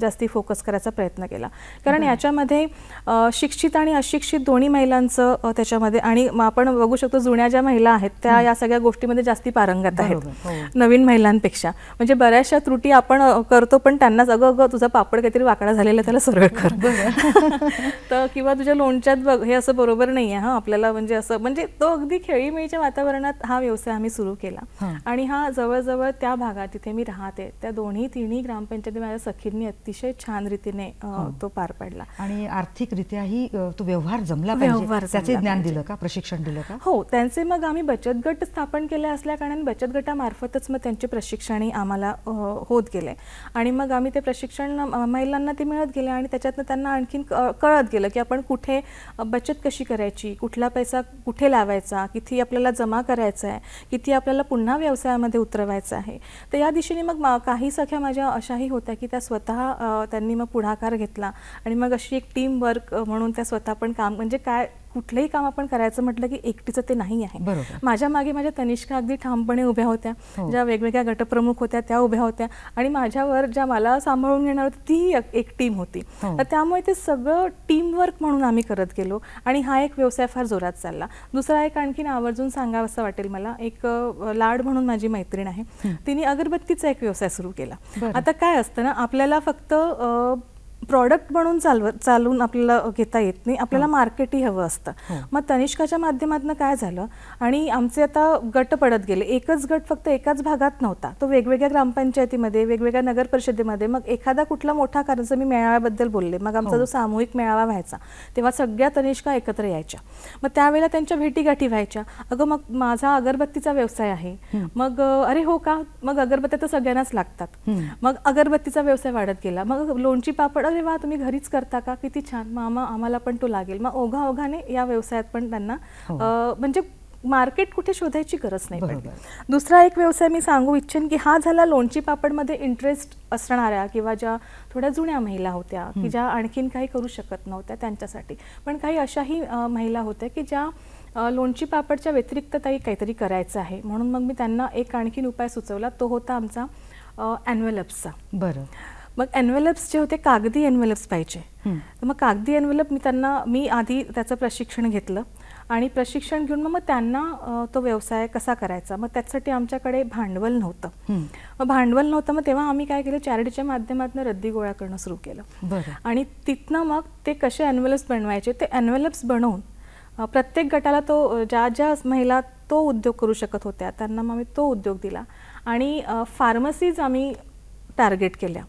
जास्ती फोकस करायचा प्रयत्न केला. कारण याच्यामध्ये शिक्षित आणि अशिक्षित दोन्ही महिलांचं त्याच्यामध्ये, आणि आपण बघू शकतो जुन्या ज्या महिला आहेत त्या या सगळ्या गोष्टीमध्ये जास्ती पारंगत आहेत नवीन महिलांपेक्षा. म्हणजे बऱ्याचशा त्रुटी आपण करतो पण त्यांनाच अगं तुझा पापड काहीतरी वाकडा झालेला त्याला सरळ कर तर किंवा तुझ्या लोणच्यात बघ हे असं बरोबर नाही आहे, आपल्याला म्हणजे असं, म्हणजे तो अगदी खेळीमेळीच्या वातावरणात हा व्यवसाय आम्ही सुरू केला आणि हा जवळजवळ त्या भागात तिथे मी राहते त्या तिन्ही ग्रामपंचायती माझ्या सखींनी अतिशय छान रीतीने तो पार पाडला. आणि आर्थिकरित्याही तो व्यवहार जमला पाहिजे, त्याचे ज्ञान दिलं का, प्रशिक्षण दिलं का? हो, त्यांचे मग आम्ही बचत गट स्थापन केले असल्या कारणाने बचत गटामार्फतच मग त्यांचे प्रशिक्षणही आम्हाला होत गेले आणि मग आम्ही ते प्रशिक्षण महिलांना ते मिळत गेले आणि त्याच्यातनं त्यांना आणखीन कळत गेलं की आपण कुठे बचत कशी करायची, कुठला पैसा कुठे लावायचा, किती आपल्याला जमा करायचा आहे, किती आपल्याला पुन्हा व्यवसायामध्ये उतरवायचं आहे. तर या दिशेने मग काही सख्या माझ्या अशाही होत्या की त्या स्वतः त्यांनी मग पुढाकार घेतला आणि मग अशी एक टीम वर्क म्हणून त्या स्वतः पण काम, म्हणजे काय कुठलंही काम आपण करायचं म्हटलं की एकटीचं ते नाही आहे. माझ्या मागे माझ्या तनिष्का अगदी ठामपणे उभ्या होत्या, ज्या वेगवेगळ्या गटप्रमुख होत्या त्या उभ्या होत्या आणि माझ्यावर ज्या मला सांभाळून घेणार होती ती एक टीम होती. तर त्यामुळे ते सगळं टीम वर्क म्हणून आम्ही करत गेलो आणि हा एक व्यवसाय फार जोरात चालला. दुसरा एक आणखीन आवर्जून सांगावं असं वाटेल मला, एक लाड म्हणून माझी मैत्रीण आहे, तिने अगरबत्तीचा एक व्यवसाय सुरू केला. आता काय असतं ना, आपल्याला फक्त प्रॉडक्ट म्हणून चालून आपल्याला घेता येत नाही, आपल्याला मार्केटही हवं असतं. मग तनिष्काच्या माध्यमातून काय झालं आणि आमचे आता गट पडत गेले. एकच गट फक्त एकाच भागात नव्हता, तो वेगवेगळ्या ग्रामपंचायतीमध्ये, वेगवेगळ्या नगर परिषदेमध्ये. मग एखादा कुठला मोठा कार्यक्रम, मी मेळाव्याबद्दल बोलले, मग आमचा जो सामूहिक मेळावा व्हायचा तेव्हा सगळ्या तनिष्का एकत्र यायच्या. मग त्यावेळेला त्यांच्या भेटीगाठी व्हायच्या, अगं मग माझा अगरबत्तीचा व्यवसाय आहे, मग अरे हो का, मग अगरबत्त्या तर सगळ्यांनाच लागतात. मग अगरबत्तीचा व्यवसाय वाढत गेला. मग लोणची पापड, अरे वा तुम्ही घरीच करता का, किती छान, मामा आम्हाला पण तो लागेल. मग ओघाओघाने या व्यवसायात पण त्यांना म्हणजे मार्केट कुठे शोधायची गरज नाही पडली. दुसरा एक व्यवसाय मी सांगू इच्छेन की हा झाला लोणची पापडमध्ये इंटरेस्ट असणाऱ्या किंवा ज्या थोड्या जुन्या महिला होत्या की ज्या आणखीन काही करू शकत नव्हत्या त्यांच्यासाठी. पण काही अशाही महिला होत्या की ज्या लोणची पापडच्या व्यतिरिक्त काहीतरी करायचं आहे, म्हणून मग मी त्यांना एक आणखीन उपाय सुचवला, तो होता आमचा एन्व्हलप्सचा. मग एनव्हलप्स जे होते कागदी एनव्हलप्स पाहिजे. तर मग कागदी एनव्हलप मी आधी त्याचं प्रशिक्षण घेतलं आणि प्रशिक्षण घेऊन मग त्यांना तो व्यवसाय कसा करायचा, मग त्यासाठी आमच्याकडे भांडवल नव्हतं. मग तेव्हा आम्ही काय केलं, चॅरिटीच्या माध्यमातून रद्दी गोळा करणं सुरू केलं. आणि तिथनं मग ते कसे एनव्हलप्स बनवायचे ते एनव्हलप्स बनवून प्रत्येक गटाला तो ज्या महिला तो उद्योग करू शकत होत्या त्यांना मग आम्ही तो उद्योग दिला. आणि फार्मसीज आम्ही टार्गेट केल्या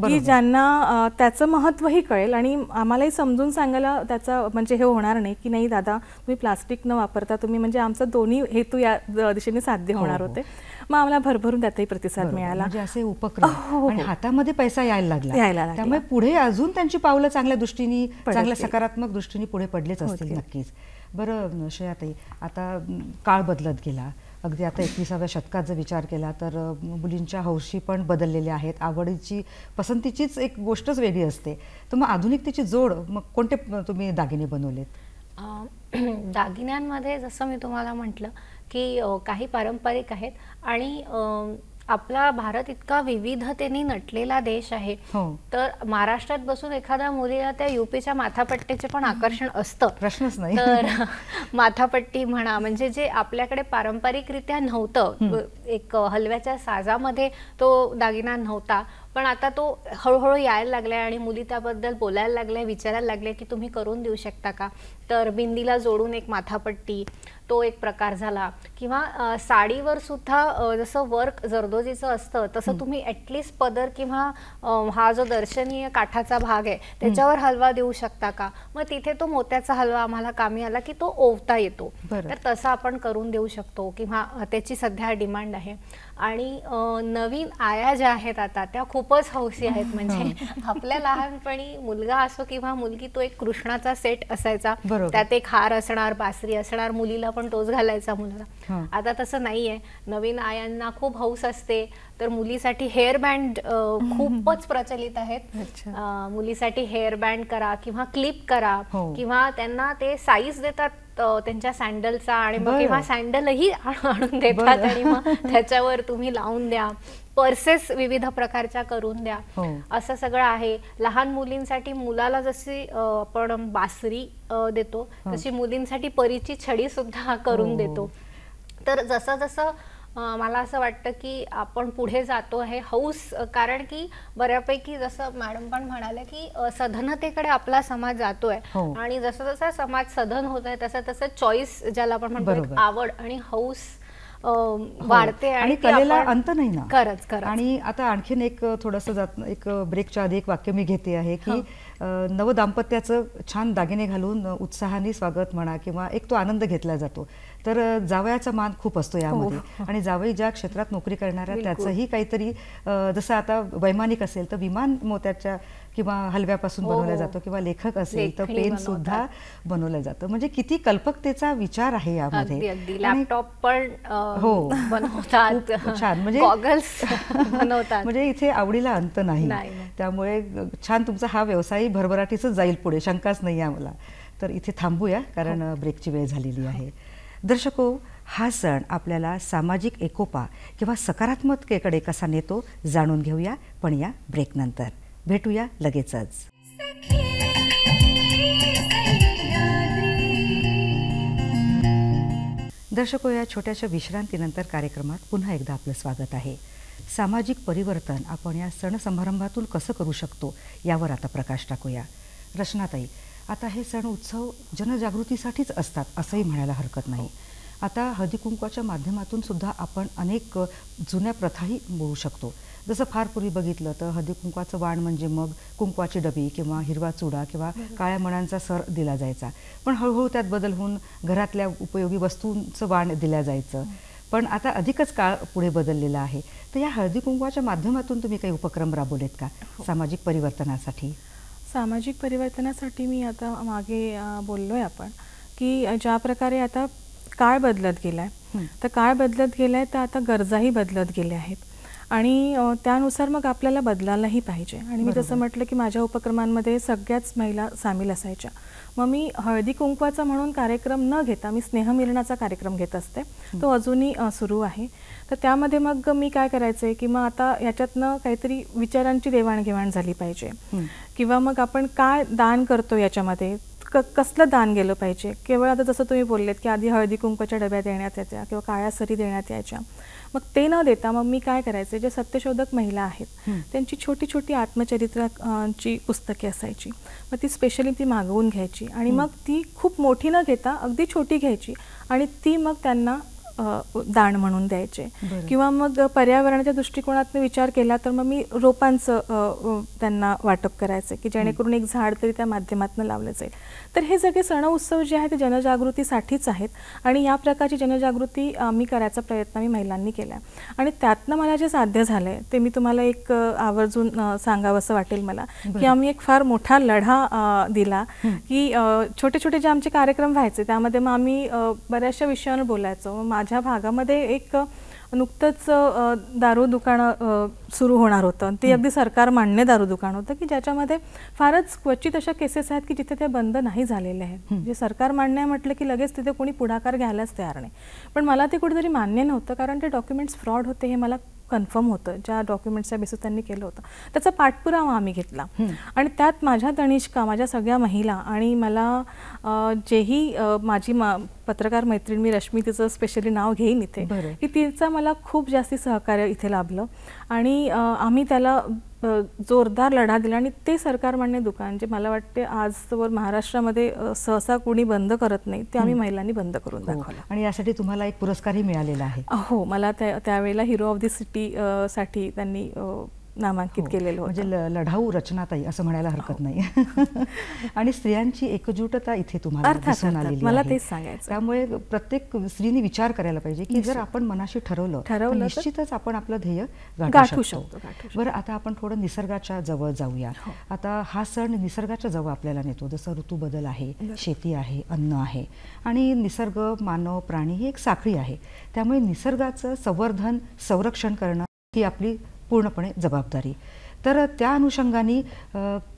की ज्यांना त्याचं महत्त्वही कळेल आणि आम्हालाही समजून सांगायला त्याचा म्हणजे हे होणार नाही की नाही दादा तुम्ही प्लास्टिक न वापरता तुम्ही, म्हणजे आमचा दोन्ही हेतू या दिशेने साध्य होणार होते. मग आम्हाला भरभरून त्याचाही प्रतिसाद मिळाला. म्हणजे असे उपक्रम आणि हातामध्ये पैसा यायला लागला, त्यामुळे पुढे अजून त्यांची पावलं चांगल्या दृष्टीने, चांगल्या सकारात्मक दृष्टीने पुढे पडलेच असतील नक्कीच. बरं श्रेयाताई, आता काळ बदलत गेला, अगदी आता 21व्या शतकात जर विचार केला तर मुलींच्या हौशी पण बदललेल्या आहेत, आवडीची पसंतीचीच एक गोष्टच वेगळी असते. तर मग आधुनिकतेची जोड मग कोणते तुम्ही दागिने बनवलेत? दागिन्यांमध्ये जसं मी तुम्हाला म्हटलं की काही पारंपरिक आहेत आणि आपला भारत इतका विविधतेने नटलेला देश आहे. तर महाराष्ट्रात बसून एखाद्या मुलीला त्या युपीच्या माथापट्टीचे पण आकर्षण असतं, प्रश्नच नाही. तर माथापट्टी म्हणा, म्हणजे जे आपल्याकडे पारंपरिकरित्या नव्हतं, एक हलव्याच्या साजामध्ये तो दागिना नव्हता, पण आता तो हळूहळू यायला लागलाय आणि मुली त्याबद्दल बोलायला लागल्या, विचारायला लागल्या की तुम्ही करून देऊ शकता का. तर बिंदीला जोडून एक माथापट्टी, तो एक प्रकार झाला. किंवा साडीवर सुद्धा जसं वर्क जरदोजीचं असतं तसं तुम्ही ॲटलिस्ट पदर किंवा हा जो दर्शनीय काठाचा भाग आहे त्याच्यावर हलवा देऊ शकता का. मग तिथे तो मोत्याचा हलवा आम्हाला कामी आला की तो ओवता येतो, तर तसं आपण करून देऊ शकतो किंवा त्याची सध्या डिमांड आहे. आणि नवीन आया ज्या आहेत आता त्या खूपच हौशी आहेत. म्हणजे आपल्या लहानपणी मुलगा असो किंवा मुलगी, तो एक कृष्णाचा सेट असायचा, त्यात एक हार असणार, बासरी असणार, मुलीला पण तोच घालायचा मुलगा. आता तसं नाहीये. नवीन आयांना खूप हौस असते, तर मुलीसाठी हेअर बँड खूपच प्रचलित आहेत. मुलीसाठी हेअर बँड करा किंवा क्लिप करा किंवा त्यांना ते साईज देतात त्यांच्या सँडलचा आणि मग किंवा सँडलही आणून देतात आणि मग त्याच्यावर तुम्ही लावून द्या. पर्सेस विविध प्रकारच्या करून द्या, असं सगळं आहे. लहान मुलींसाठी मुलाला जशी आपण बासरी देतो तशी मुलींसाठी परीची छडी सुद्धा करून देतो. तर जसं जसं मला असं वाटतं की आपण पुढे जातो आहे हौस, कारण की बऱ्यापैकी जसं मॅडम पण म्हणाले की सधनतेकडे आपला समाज जातोय आणि जसं जसं समाज सधन होत आहे तसं तसं चॉईस, ज्याला आपण म्हणतो आवड आणि हौस वाढते आणि कलेला अंत नाही ना. खरंच. आणि आता आणखीन एक थोडंसं एक ब्रेकच्या आधी एक वाक्य मी घेते आहे की नवदाम्पत्याचं छान दागिने घालून उत्साहाने स्वागत म्हणा किंवा एक तो आनंद घेतला जातो. तर जावयाचा मान खूप असतो यामध्ये. आणि जावई ज्या क्षेत्रात नोकरी करणाऱ्या त्याचंही काहीतरी, जसं आता वैमानिक असेल तर विमान मोत्याच्या किंवा हलव्यापासून बनवलं जातं, किंवा लेखक असेल तर पेन सुद्धा बनवलं जातं. म्हणजे किती कल्पकतेचा विचार आहे यामध्ये. लॅपटॉप पण बनवतात, छान, म्हणजे गॉगल्स बनवतात. म्हणजे इथे आवडीला अंत नाही. त्यामुळे छान तुमचा हा व्यवसाय भरभराटीच जाईल पुढे, शंकाच नाही आहे मला. तर इथे थांबूया कारण ब्रेकची वेळ झालेली आहे. दर्शको, हा सण आपल्याला सामाजिक एकोपा किंवा सकारात्मकतेकडे कसा नेतो जाणून घेऊया, पण या ब्रेकनंतर. भेटूया लगेचच. दर्शको, या छोट्याशा विश्रांतीनंतर कार्यक्रमात पुन्हा एकदा आपलं स्वागत आहे. सामाजिक परिवर्तन आपण या सण समारंभातून कसं करू शकतो यावर आता प्रकाश टाकूया. रचनाताई, आता हे सण उत्सव जनजागृतीसाठीच असतात असंही म्हणायला हरकत नाही. आता हळदीकुंकवाच्या माध्यमातून सुद्धा आपण अनेक जुन्या प्रथाही मोडू शकतो. जसं फार पूर्वी बघितलं तर हळदीकुंकवाचं वाण म्हणजे मग कुंकवाची डबी किंवा हिरवा चुडा किंवा काळ्या मण्यांचा सर दिला जायचा. पण हळूहळू त्यात बदल होऊन घरातल्या उपयोगी वस्तूंचं वाण दिलं जायचं. पण आता अधिकच काळ पुढे बदललेला आहे. तर या हळदीकुंकवाच्या माध्यमातून तुम्ही काही उपक्रम राबवलेत का सामाजिक परिवर्तनासाठी? सामाजिक परिवर्तनासाठी मी आता मागे बोललोय आपण की ज्या प्रकारे आता काळ बदलत गेलाय, तर काळ बदलत गेलाय तर आता गरजाही बदलत गेल्या आहेत. आणि त्यानुसार मग आपल्याला बदलायलाही पाहिजे. आणि मी जसं म्हटलं की माझ्या उपक्रमांमध्ये सगळ्याच महिला सामील असायच्या. मग मी हळदी कुंकवाचा म्हणून कार्यक्रम न घेता मी स्नेहमिलनाचा कार्यक्रम घेत असते. तो अजूनही सुरू आहे. तर त्यामध्ये मग मी काय करायचे की मग आता याच्यातनं काहीतरी विचारांची देवाणघेवाण झाली पाहिजे, किंवा मग आपण काय दान करतो याच्यामध्ये कसलं दान गेलं पाहिजे. केवळ आता जसं तुम्ही बोललेत की आधी हळदी कुंकवाच्या डब्या देण्यात यायच्या किंवा काळ्या सरी देण्यात यायच्या, मग ते न देता मग मी काय करायचे, जे सत्यशोधक महिला आहेत त्यांची छोटी छोटी आत्मचरित्रांची पुस्तके असायची, मग ती स्पेशली ती मागवून घ्यायची आणि मग ती खूप मोठी न घेता अगदी छोटी घ्यायची आणि ती मग त्यांना दान म्हणून द्यायचे. किंवा मग पर्यावरणाच्या दृष्टिकोनातून विचार केला तर मग मी रोपांचं त्यांना वाटप करायचे की जेणेकरून एक झाड तरी त्या माध्यमातून लावलं जाईल. तर हे सगळे सण उत्सव जे आहे ते जनजागृतीसाठीच आहेत आणि या प्रकारची जनजागृती आम्ही करायचा प्रयत्न आम्ही महिलांनी केला आणि त्यातनं मला जे साध्य झालंय ते मी तुम्हाला एक आवर्जून सांगावंसं वाटेल मला, की आम्ही एक फार मोठा लढा दिला की छोटे छोटे जे आमचे कार्यक्रम व्हायचे त्यामध्ये मग आम्ही बऱ्याचशा विषयांवर बोलायचो. माझ्या भागामध्ये एक नुकतंच दारू दुकानं सुरू होणार होतं, ते अगदी सरकार मान्य दारू दुकान होतं की ज्याच्यामध्ये फारच क्वचित अशा केसेस आहेत की जिथे ते बंद नाही झालेले आहेत. जे सरकार मान्य म्हटलं की लगेच तिथे कोणी पुढाकार घ्यायलाच तयार नाही. पण मला ते कुठेतरी मान्य नव्हतं कारण ते डॉक्युमेंट्स फ्रॉड होते हे मला कन्फर्म होतं. ज्या डॉक्युमेंट्सच्या बेसिस त्यांनी केलं होतं त्याचा पाठपुरावा आम्ही घेतला आणि त्यात माझ्या तनिष्का, माझ्या सगळ्या महिला आणि मला जेही माझी पत्रकार मैत्रीण मी रश्मी, तिचं स्पेशली नाव घेईन इथे, की तिचा मला खूप जास्ती सहकार्य इथे लाभलं आणि आम्ही त्याला जोरदार लढा दिला आणि ते सरकारमान्य दुकान जे मला वाटते आजवर महाराष्ट्रामध्ये सहसा कोणी बंद करत नाही ते आम्ही महिलांनी बंद करून दाखवलं. आणि यासाठी तुम्हाला एक पुरस्कारही मिळालेला आहे. हो, मला त्यावेळेला हिरो ऑफ द सिटी साठी त्यांनी नामांकित केलेलं होतं. म्हणजे लढाऊ रचनाताई असं म्हणायला हरकत नाही. आणि स्त्रियांची एकजुटता इथे तुम्हाला दिसून आलेली आहे. मला तेच सांगायचं. त्यामुळे प्रत्येक स्त्रीने विचार करायला पाहिजे की जर आपण मनाशी ठरवलं निश्चितच आपण आपलं ध्येय गाठू शकतो. बरं, आता आपण थोडं निसर्गाच्या जवळ जाऊया. आता हा सण निसर्गाच्या जवळ आपल्याला नेतो. जसं ऋतू बदल आहे, शेती आहे, अन्न आहे आणि निसर्ग, मानव, प्राणी ही एक साखळी आहे. त्यामुळे निसर्गाचं संवर्धन, संरक्षण करणं ही आपली पूर्णपणे जबाबदारी. तर त्या अनुषंगाने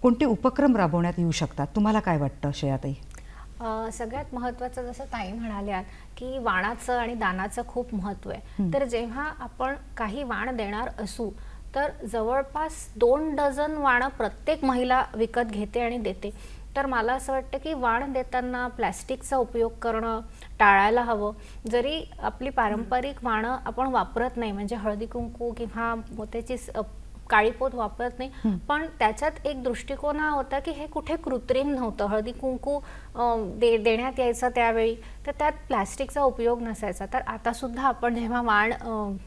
कोणते उपक्रम राबवण्यात येऊ शकतात, तुम्हाला काय वाटतं श्रेयाताई? सगळ्यात महत्त्वाचं जसं ताई म्हणाल्यात की वाणाचं आणि दानाचं खूप महत्त्व आहे. तर जेव्हा आपण काही वाण देणार असू तर जवळपास 2 डझन वाणं प्रत्येक महिला विकत घेते आणि देते. तर मला असं वाटतं की वाण देताना प्लॅस्टिकचा उपयोग करणं टाळायला हवं. जरी आपली पारंपरिक वाणं आपण वापरत नाही, म्हणजे हळदी कुंकू किंवा मोत्याची काळी पोत वापरत नाही, पण त्याच्यात एक दृष्टिकोन हा होता की हे कुठे कृत्रिम नव्हतं. हळदी कुंकू देण्यात यायचं त्यावेळी तर त्यात प्लॅस्टिकचा उपयोग नसायचा. तर आता सुद्धा आपण जेव्हा वाण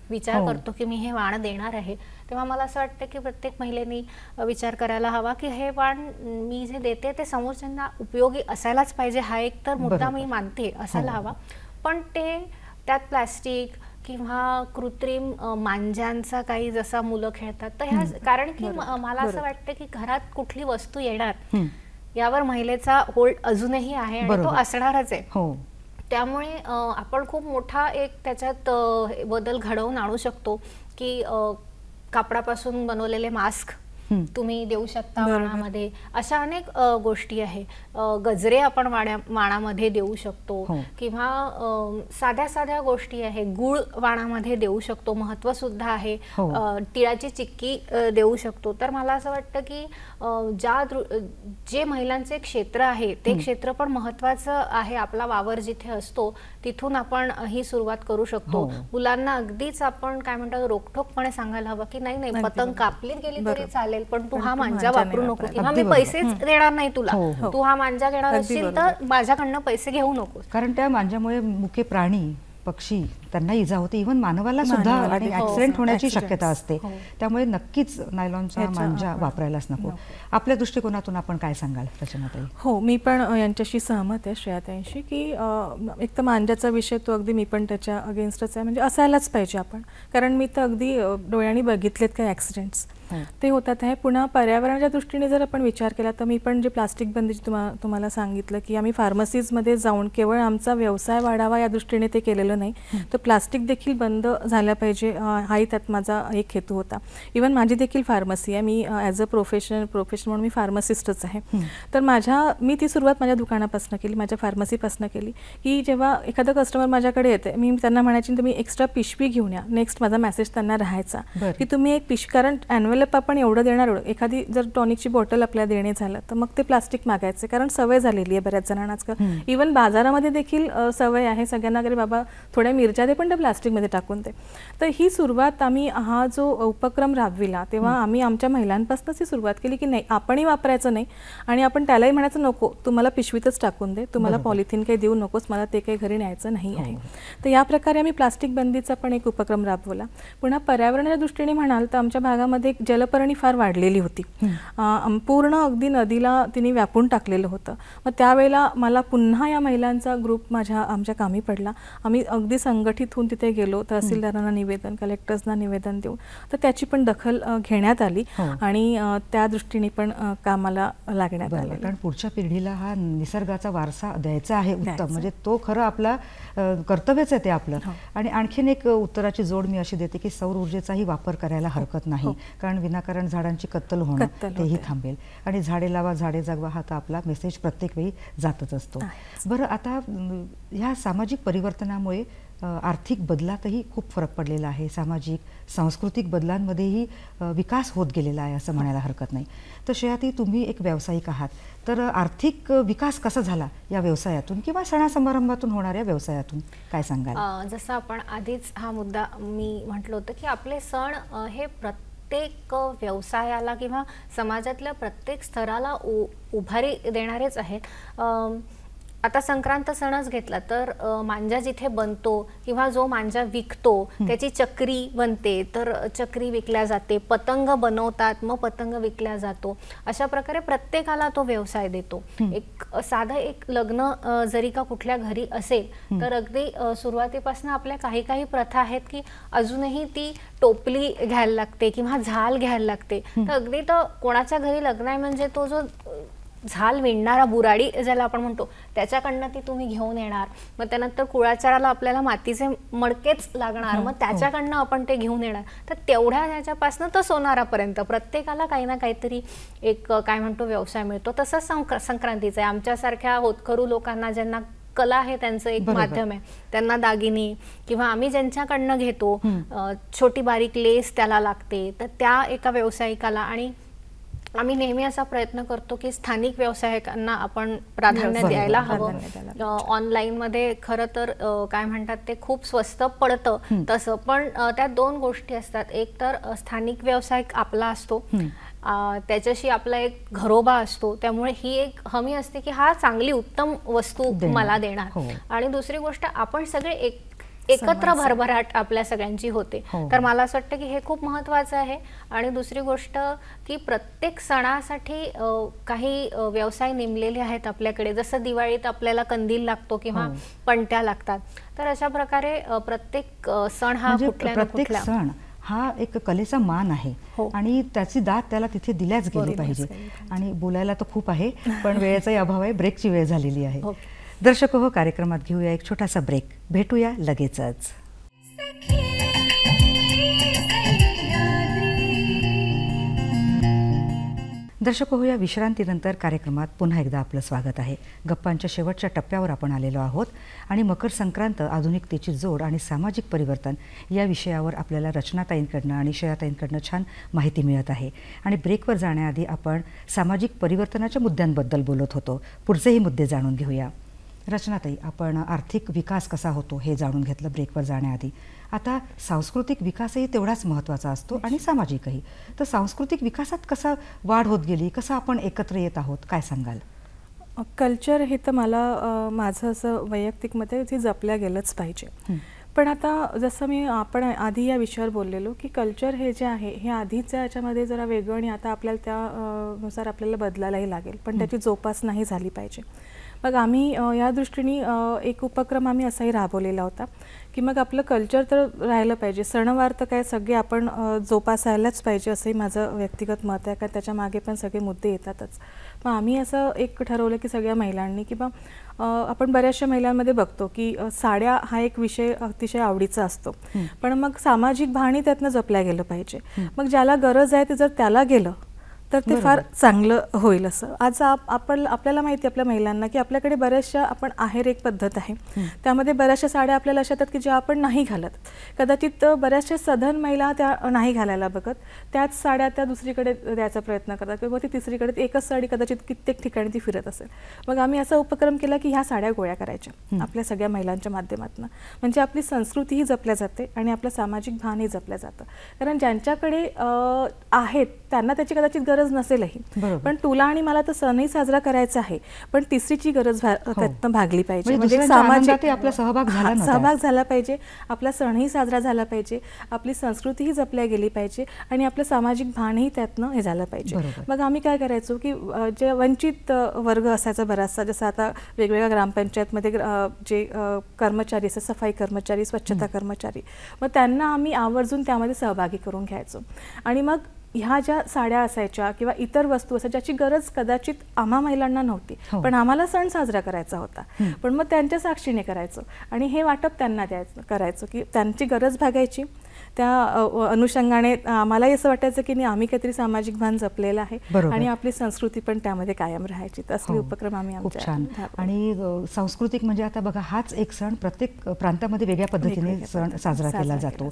विचार करतो की मी हे वाण देणार आहे तेव्हा मला असं वाटतं की प्रत्येक महिलेनी विचार करायला हवा की हे वाण मी जे देते ते समोरच्यांना उपयोगी असायलाच पाहिजे. हा एक तर मुद्दा मी मानते असायला हवा, पण ते त्यात प्लॅस्टिक किंवा कृत्रिम मांजांचा काही जसा मुलं खेळतात तर ह्या कारण की मला असं वाटतं की घरात कुठली वस्तू येणार यावर महिलेचा होल्ड अजूनही आहे आणि तो असणारच आहे. त्यामुळे आपण खूप मोठा एक त्याच्यात बदल घडवून आणू शकतो की कापडापासून बनवलेले मास्क तुम्ही देऊ शकता वाणामध्ये. अशा अनेक गोष्टी आहे. गजरे आपण वाणामध्ये देऊ शकतो किंवा साध्या साध्या गोष्टी आहे. गुळ वाणामध्ये देऊ शकतो, महत्त्व सुद्धा आहे. तिळाची चिक्की देऊ शकतो. तर मला असं वाटतं की जे महिलांचे क्षेत्र आहे ते क्षेत्र पण महत्त्वाचं आहे. आपला वावर जिथे असतो तिथून आपण ही सुरुवात करू शकतो. मुलांना अगदीच आपण काय म्हणतो रोखठोकपणे सांगायला हवं की नाही नाही पतंग कापली गेली तरी चालेल पण तू हा मांजा वापरू नको किंवा मी पैसेच देणार नाही तुला, तू हा मांजा घेणार असशील तर माझ्याकडनं पैसे घेऊ नको. कारण त्या मांजामुळे मुके प्राणी, पक्षी त्यांना इजा होते, इव्हन मानवाला सुद्धा आणि ऍक्सिडेंट होण्याची शक्यता असते. त्यामुळे नक्कीच नायलॉनचा मांजा वापरायलाच नको. आपल्या दृष्टिकोनातून आपण काय सांगाल रचनाताई? हो, मी पण यांच्याशी सहमत आहे श्रेयाताईंशी की एक तर मांजाचा विषय तो अगदी मी पण त्याच्या अगेन्स्टच आहे. म्हणजे असायलाच पाहिजे आपण, कारण मी तर अगदी डोळ्यांनी बघितलेत काही ॲक्सिडेंट्स ते होतात आहे. पुन्हा पर्यावरणाच्या दृष्टीने जर आपण विचार केला तर मी पण जे प्लास्टिक बंदीची तुम्हाला सांगितलं की आम्ही फार्मसीजमध्ये जाऊन केवळ आमचा व्यवसाय वाढावा या दृष्टीने ते केलेलं नाही, तर प्लास्टिक देखील बंद झालं पाहिजे, हाही त्यात माझा एक हेतू होता. इवन माझी देखील फार्मसी आहे, मी ॲज अ प्रोफेशन म्हणून मी फार्मासिस्टच आहे. तर मी ती सुरुवात माझ्या दुकानापासून केली, माझ्या फार्मसीपासून केली, की जेव्हा एखादा कस्टमर माझ्याकडे येते, मी त्यांना म्हणायची तुम्ही एक्स्ट्रा पिशवी घेऊन या. नेक्स्ट माझा मेसेज त्यांना राहायचा की तुम्ही एक पिशवी, कारण ॲन्व्हलप आपण एवढं देणार, एखादी जर टॉनिकची बॉटल आपल्याला देणे झालं तर मग ते प्लास्टिक मागायचे, कारण सवय झालेली आहे बऱ्याच जणांना आजकाल. इवन बाजारामध्ये देखील सवय आहे सगळ्यांना, अरे बाबा थोड्या मिरच्या दे पण ते प्लास्टिकमध्ये टाकून दे. तर ही सुरुवात आम्ही हा जो उपक्रम राबविला तेव्हा आम्ही आमच्या महिलांपासूनच ही सुरुवात केली की नाही आपणही वापरायचं नाही आणि आपण त्यालाही म्हणायचं नको तुम्हाला पिशवीतच टाकून दे, तुम्हाला पॉलिथिन काही देऊ नकोस, मला ते काही घरी न्यायचं नाही आहे. तर या प्रकारे आम्ही प्लास्टिक बंदीचा पण एक उपक्रम राबवला. पुन्हा पर्यावरणाच्या दृष्टीने म्हणाल तर आमच्या भागामध्ये एक जलपर्णी फार वाढलेली होती, पूर्ण अगदी नदीला तिने व्यापून टाकलेलं होतं. मग त्यावेळेला मला पुन्हा या महिलांचा ग्रुप आमच्या कामी पडला. आम्ही अगदी संघटित होऊन तिथे गेलो, तहसीलदारांना निवेदन, कलेक्टर्सना निवेदन देऊन तर त्याची पण दखल घेण्यात आली आणि त्या दृष्टीने पण कामाला लागण्यात आलं. कारण पुढच्या पिढीला हा निसर्गाचा वारसा द्यायचा आहे उत्तम, म्हणजे तो खरं आपला कर्तव्यच आहे ते आपलं. आणि आणखीन एक उत्तराची जोड मी अशी देते की सौर ऊर्जेचाही वापर करायला हरकत नाही, कारण विनाकारण झाडांची कत्तल होणं तेही थांबेल. आणि झाडे लावा झाडे जगवा हा तर आपला मेसेज प्रत्येक वेळी जातच असतो. बरं, आता ह्या सामाजिक परिवर्तनामुळे आर्थिक बदलातही खूप फरक पडलेला आहे, सामाजिक सांस्कृतिक बदलांमध्येही विकास होत गेलेला आहे असं म्हणायला हरकत नाही. तर श्रेयाताई, तुम्ही एक व्यावसायिक आहात, तर आर्थिक विकास कसा झाला या व्यवसायातून किंवा सणासमारंभातून होणाऱ्या व्यवसायातून, काय सांगाल? जसं आपण आधीच हा मुद्दा मी म्हटलं होतं की आपले सण हे प्रत्येक व्यवसायाला किंवा समाजातल्या प्रत्येक स्तराला उभारी देणारेच आहेत. आता संक्रांत सणच घेतला तर मांजा जिथे बनतो किंवा जो मांजा विकतो त्याची चक्री बनते तर चक्री विकल्या जाते, पतंग बनवतात मग पतंग विकल्या जातो. अशा प्रकारे प्रत्येकाला तो व्यवसाय देतो. एक साधं एक लग्न जरी का कुठल्या घरी असेल तर अगदी सुरुवातीपासून आपल्या काही प्रथा आहेत की अजूनही ती टोपली घ्यायला लागते किंवा झाल घ्यायला लागते. तर अगदी तर कोणाच्या घरी लग्न आहे म्हणजे तो जो झाल विणणारा बुराडी ज्याला आपण म्हणतो त्याच्याकडनं ती तुम्ही घेऊन येणार. मग त्यानंतर कुळाचाराला आपल्याला मातीचे मडकेच लागणार, मग त्याच्याकडनं आपण ते घेऊन येणार. तर तेवढ्या ह्याच्यापासून तर सोनारापर्यंत प्रत्येकाला काही ना काहीतरी एक काय म्हणतो व्यवसाय मिळतो. तसंच संक्रांतीचं आहे. आमच्यासारख्या होतकरू लोकांना ज्यांना कला आहे त्यांचं एक माध्यम आहे, त्यांना दागिने किंवा आम्ही ज्यांच्याकडनं घेतो छोटी बारीक लेस त्याला लागते, तर त्या एका व्यावसायिकाला. आणि आम्ही नेहमी असा प्रयत्न करतो की स्थानिक व्यावसायिकांना आपण प्राधान्य द्यायला हवं. ऑनलाईन मध्ये खरं तर काय म्हणतात ते खूप स्वस्त पडतं तसं, पण त्या दोन गोष्टी असतात. एक तर स्थानिक व्यावसायिक आपला असतो, त्याच्याशी आपला एक घरोबा असतो, त्यामुळे ही एक हमी असते की हा चांगली उत्तम वस्तू मला देणार. आणि दुसरी गोष्ट आपण सगळे एकत्र भरभराट आपल्या सगळ्यांची होते. तर मला असं वाटतं की हे खूप महत्त्वाचं आहे. आणि दुसरी गोष्ट की प्रत्येक सणासाठी काही व्यवसाय नेमलेले आहेत आपल्याकडे. जसं दिवाळीत आपल्याला कंदील लागतो किंवा पणत्या लागतात, तर अशा प्रकारे प्रत्येक सण हा प्रत्येक सण हा एक कलेचा मान आहे आणि त्याची दाद त्याला तिथे दिल्याच गेली पाहिजे. आणि बोलायला तर खूप आहे पण वेळेचाही अभाव आहे, ब्रेकची वेळ झालेली आहे. दर्शक हो, कार्यक्रमात घेऊया एक छोटासा ब्रेक, भेटूया लगेचच. दर्शक हो, या विश्रांतीनंतर कार्यक्रमात पुन्हा एकदा आपलं स्वागत आहे. गप्पांच्या शेवटच्या टप्प्यावर आपण आलेलो आहोत आणि मकर संक्रांत, आधुनिकतेची जोड आणि सामाजिक परिवर्तन या विषयावर आपल्याला रचनाताईंकडनं आणि श्रेयाताईंकडनं छान माहिती मिळत आहे. आणि ब्रेकवर जाण्याआधी आपण सामाजिक परिवर्तनाच्या मुद्द्यांबद्दल बोलत होतो. पुढचेही मुद्दे जाणून घेऊया. रचनाताई, आपण आर्थिक विकास कसा होतो हे जाणून घेतलं ब्रेकवर जाण्याआधी. आता सांस्कृतिक विकासही तेवढाच महत्त्वाचा असतो आणि सामाजिकही. तर सांस्कृतिक विकासात कसा वाढ होत गेली, कसं आपण एकत्र येत आहोत, काय सांगाल? कल्चर हे तर मला माझं असं वैयक्तिक मत आहे की जपल्या गेलंच पाहिजे. पण आता जसं आपण आधी या विषयावर बोललेलो की कल्चर हे जे आहे हे आधीच्या याच्यामध्ये जरा वेगळं आणि आता आपल्याला त्यानुसार आपल्याला बदलायलाही लागेल, पण त्याची जोपासनाही झाली पाहिजे. मग आम्ही या दृष्टीने एक उपक्रम आम्ही असाही राबवलेला होता की मग आपलं कल्चर तर राहिलं पाहिजे. सणवार तर काय सगळे आपण जोपासायलाच पाहिजे असंही माझं व्यक्तिगत मत आहे, कारण त्याच्या मागे पण सगळे मुद्दे येतातच. मग आम्ही असं एक ठरवलं की सगळ्या महिलांनी किंवा आपण बऱ्याचशा महिलांमध्ये बघतो की साड्या हा एक विषय अतिशय आवडीचा असतो, पण मग सामाजिक भावना त्यातनं जपल्या गेलं पाहिजे. मग ज्याला गरज आहे ते जर त्याला गेलं तर ते फार चांगलं होईल. असं आज आपल्याला माहिती आहे आपल्या महिलांना की आपल्याकडे बऱ्याचशा आपण आहेर एक पद्धत आहे, त्यामध्ये बऱ्याचशा साड्या आपल्याला अशा येतात की ज्या आपण नाही घालत. कदाचित बऱ्याचशा सधन महिला त्या नाही घालायला बघत, त्याच साड्या त्या दुसरीकडे द्यायचा प्रयत्न करतात किंवा ती तिसरीकडे एकच साडी कदाचित कित्येक ठिकाणी ती फिरत असेल. मग आम्ही असा उपक्रम केला की ह्या साड्या गोळ्या करायच्या आपल्या सगळ्या महिलांच्या माध्यमातून, म्हणजे आपली संस्कृतीही जपल्या जाते आणि आपलं सामाजिक भानही जपलं जातं. कारण ज्यांच्याकडे आहेत त्यांना त्याची कदाचित गरज नसेलही, पण तुला आणि मला तर सणही साजरा करायचा आहे, पण तिसरीची गरज त्यातनं भागली पाहिजे. म्हणजे सामाजिक आपला सहभाग झाला पाहिजे, आपला सणही साजरा झाला पाहिजे, आपली संस्कृतीही जपल्या गेली पाहिजे आणि आपलं सामाजिक भानही त्यातनं हे झालं पाहिजे. मग आम्ही काय करायचो की जे वंचित वर्ग असायचा बराचसा, जसं आता वेगवेगळ्या ग्रामपंचायतमध्ये जे कर्मचारी असतात, सफाई कर्मचारी, स्वच्छता कर्मचारी, मग त्यांना आम्ही आवर्जून त्यामध्ये सहभागी करून घ्यायचो. आणि मग ह्या ज्या साड्या असायच्या किंवा इतर वस्तू असायच्या ज्याची गरज कदाचित आम्हा महिलांना नव्हती, पण आम्हाला सण साजरा करायचा होता, पण मग त्यांच्या साक्षीने करायचो आणि हे वाटप त्यांना करायचो की त्यांची गरज भागायची. त्या अनुषंगाने आम्हालाही असं वाटायचं की नाही, आम्ही काहीतरी सामाजिक भान जपलेलं आहे आणि आपली संस्कृती पण त्यामध्ये कायम राहायची. असले उपक्रम आम्ही आमच्या. आणि सांस्कृतिक म्हणजे आता बघा, हाच एक सण प्रत्येक प्रांतामध्ये वेगळ्या पद्धतीने सण साजरा केला जातो.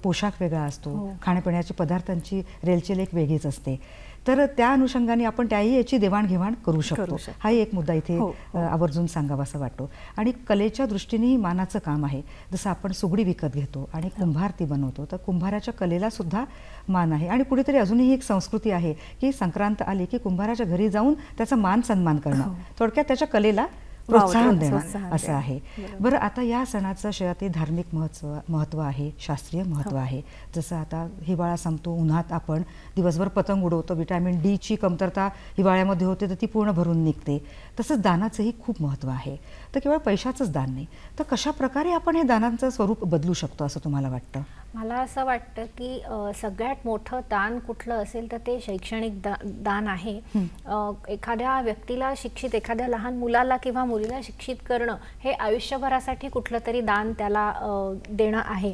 पोशाख वेगळा असतो, खाण्यापिण्याच्या पदार्थांची रेलचेल एक वेगळीच असते. तर त्या अनुषंगाने आपण त्याही याची देवाणघेवाण करू शकतो. हाही एक मुद्दा इथे आवर्जून सांगावासा वाटतो. आणि कलेच्या दृष्टीने मानाचं काम आहे. जसं आपण सुगडी विकत घेतो आणि कुंभार ती बनवतो, तर कुंभाराच्या कलेला सुद्धा मान आहे. आणि कुठेतरी अजूनही एक संस्कृती आहे की संक्रांत आली की कुंभाराच्या घरी जाऊन त्याचा मान सन्मान करणं, थोडक्यात त्याच्या कलेला प्रोत्साहन देणं असं आहे. बरं, आता या सणाचं शहरात धार्मिक महत्त्व आहे, शास्त्रीय महत्त्व आहे. जसं आता हिवाळा संपतो, उन्हात आपण दिवसभर पतंग उडवतो, विटॅमिन डी ची कमतरता हिवाळ्यामध्ये होते तर ती पूर्ण भरून निघते. तसंच दानाचंही खूप महत्त्व आहे. तर केवळ पैशाचंच दान नाही, तर कशा प्रकारे आपण हे दानांचं स्वरूप बदलू शकतो असं तुम्हाला वाटतं? मला असं वाटतं की सगळ्यात मोठं दान कुठलं असेल तर ते शैक्षणिक दान आहे. एखाद्या व्यक्तीला शिक्षित, एखाद्या लहान मुलाला किंवा मुलीला शिक्षित करणं हे आयुष्यभरासाठी कुठलं तरी दान त्याला देणं आहे.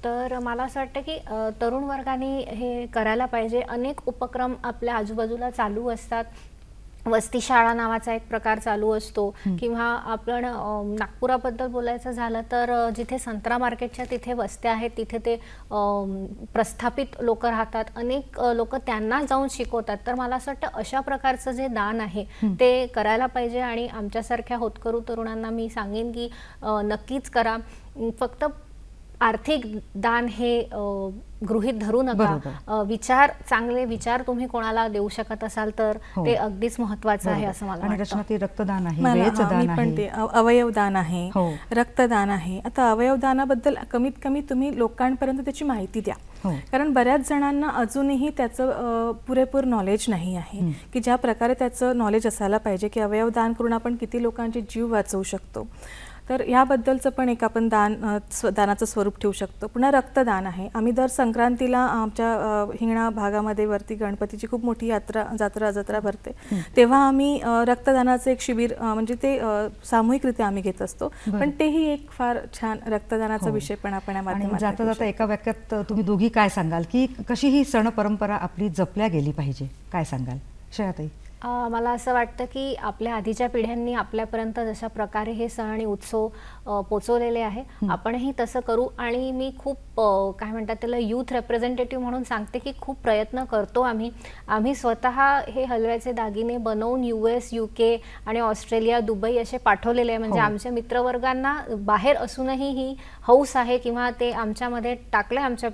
तर मला असं वाटतं की तरुण वर्गाने हे करायला पाहिजे. अनेक उपक्रम आपल्या आजूबाजूला चालू असतात. वस्ती शाळा नावाचा एक प्रकार चालू असतो, किंवा आपण नागपुराबद्दल बोलायचं झालं तर जिथे संत्रा मार्केटच्या तिथे वस्त्या आहेत, तिथे ते प्रस्थापित लोक राहतात, अनेक लोक त्यांना जाऊन शिकवतात. तर मला असं वाटतं अशा प्रकारचं जे दान आहे ते करायला पाहिजे. आणि आमच्यासारख्या होतकरू तरुणांना मी सांगेन की नक्कीच करा. फक्त आर्थिक दान हे गृहीत धरू नका. विचार, चांगले विचार तुम्ही कोणाला देऊ शकत असाल तर ते अगदीच महत्त्वाचं आहे असं मला वाटतं. रचना, रक्तदान आहे, वेळेचं दान आहे, अवयवदान आहे, रक्तदान आहे. आता अवयवदानाबद्दल कमीत कमी तुम्ही लोकांपर्यंत त्याची माहिती द्या, कारण बऱ्याच जणांना अजूनही त्याचं पुरेपूर नॉलेज नाही आहे की ज्या प्रकारे त्याचं नॉलेज असायला पाहिजे की अवयवदान करून आपण किती लोकांचे जीव वाचवू शकतो. तर याबद्दलचं पण एक आपण दानाचं स्वरूप ठेवू शकतो. पुन्हा रक्तदान आहे. आम्ही दर संक्रांतीला आमच्या हिंगणा भागामध्ये वरती गणपतीची खूप मोठी जत्रा भरते, तेव्हा आम्ही रक्तदानाचं एक शिबिर म्हणजे ते सामूहिकरित्या आम्ही घेत असतो. पण तेही एक फार छान रक्तदानाचा विषय पण आपण या माध्यमातून. जाता जाता एका वाक्यात तुम्ही दोघी काय सांगाल की कशी ही सण परंपरा आपली जपल्या गेली पाहिजे, काय सांगाल श्रेयाताई? मला असं वाटतं की आपल्या आधीच्या पिढ्यांनी आपल्यापर्यंत जशा प्रकारे हे सण आणि उत्सव पोचवलेले आहे, आपणही तसं करू. आणि मी खूप काय म्हणतात त्याला यूथ रिप्रेझेंटेटिव्ह म्हणून सांगते की खूप प्रयत्न करतो आम्ही स्वतः हे हलव्याचे दागिने बनवून US, UK आणि ऑस्ट्रेलिया, दुबई असे पाठवलेले आहे. म्हणजे आमच्या मित्रवर्गांना बाहेर असूनही ही हौस आहे किंवा ते आमच्यामध्ये टाकले आमच्या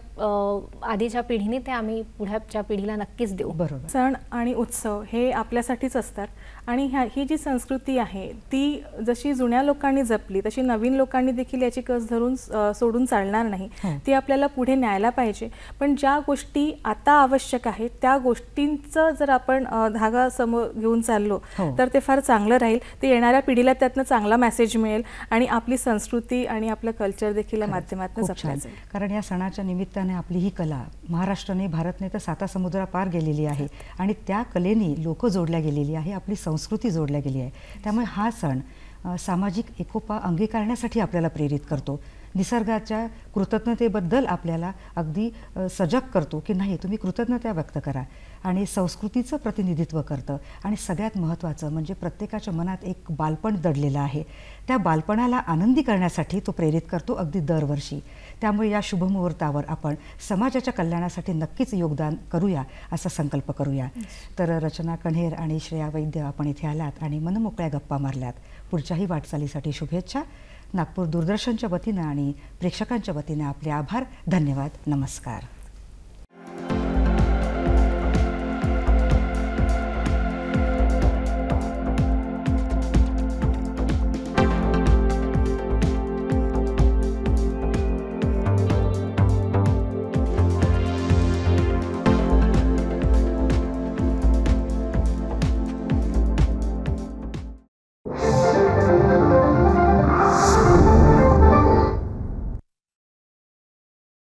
आधीच्या पिढीने, ते आम्ही पुढच्या पिढीला नक्कीच देऊ. बरोबर. सण आणि उत्सव हे आपल्या आपल्यासाठीच असतात आणि ही जी संस्कृती आहे ती जशी जुन्या लोकांनी जपली तशी नवीन लोकांनी देखील याची कस धरून सोडून चालणार नाही. ती आपल्याला पुढे न्यायला पाहिजे. पण ज्या गोष्टी आता आवश्यक आहेत त्या गोष्टींचं जर आपण धागा समोर घेऊन चाललो तर ते फार चांगलं राहील. ते येणाऱ्या पिढीला त्यातनं चांगला मेसेज मिळेल आणि आपली संस्कृती आणि आपलं कल्चर देखील या माध्यमातून जपलं जाईल. कारण या सणाच्या निमित्ताने आपली ही कला महाराष्ट्राने भारतने तर 7 समुद्र पार गेलेली आहे आणि त्या कलेने लोक जोडल्या गेलेली आहे, आपली संस्कृती जोडल्या गेली आहे. त्यामुळे हा सण सामाजिक एकोपा अंगीकारण्यासाठी आपल्याला प्रेरित करतो. निसर्गाच्या कृतज्ञतेबद्दल आपल्याला अगदी सजग करतो की नाही तुम्ही कृतज्ञता व्यक्त करा आणि संस्कृतीचं प्रतिनिधित्व करतं. आणि सगळ्यात महत्त्वाचं म्हणजे प्रत्येकाच्या मनात एक बालपण दडलेलं आहे, त्या बालपणाला आनंदी करण्यासाठी तो प्रेरित करतो अगदी दरवर्षी. त्यामुळे या शुभमुहूर्तावर आपण समाजाच्या कल्याणासाठी नक्कीच योगदान करूया असा संकल्प करूया. तर रचना कण्हेर आणि श्रेया वैद्य आपण इथे आलात आणि मनमोकळ्या गप्पा मारल्यात. पुढच्याही वाटचालीसाठी शुभेच्छा. नागपूर दूरदर्शनच्या वतीनं आणि प्रेक्षकांच्या वतीनं आपले आभार. धन्यवाद. नमस्कार.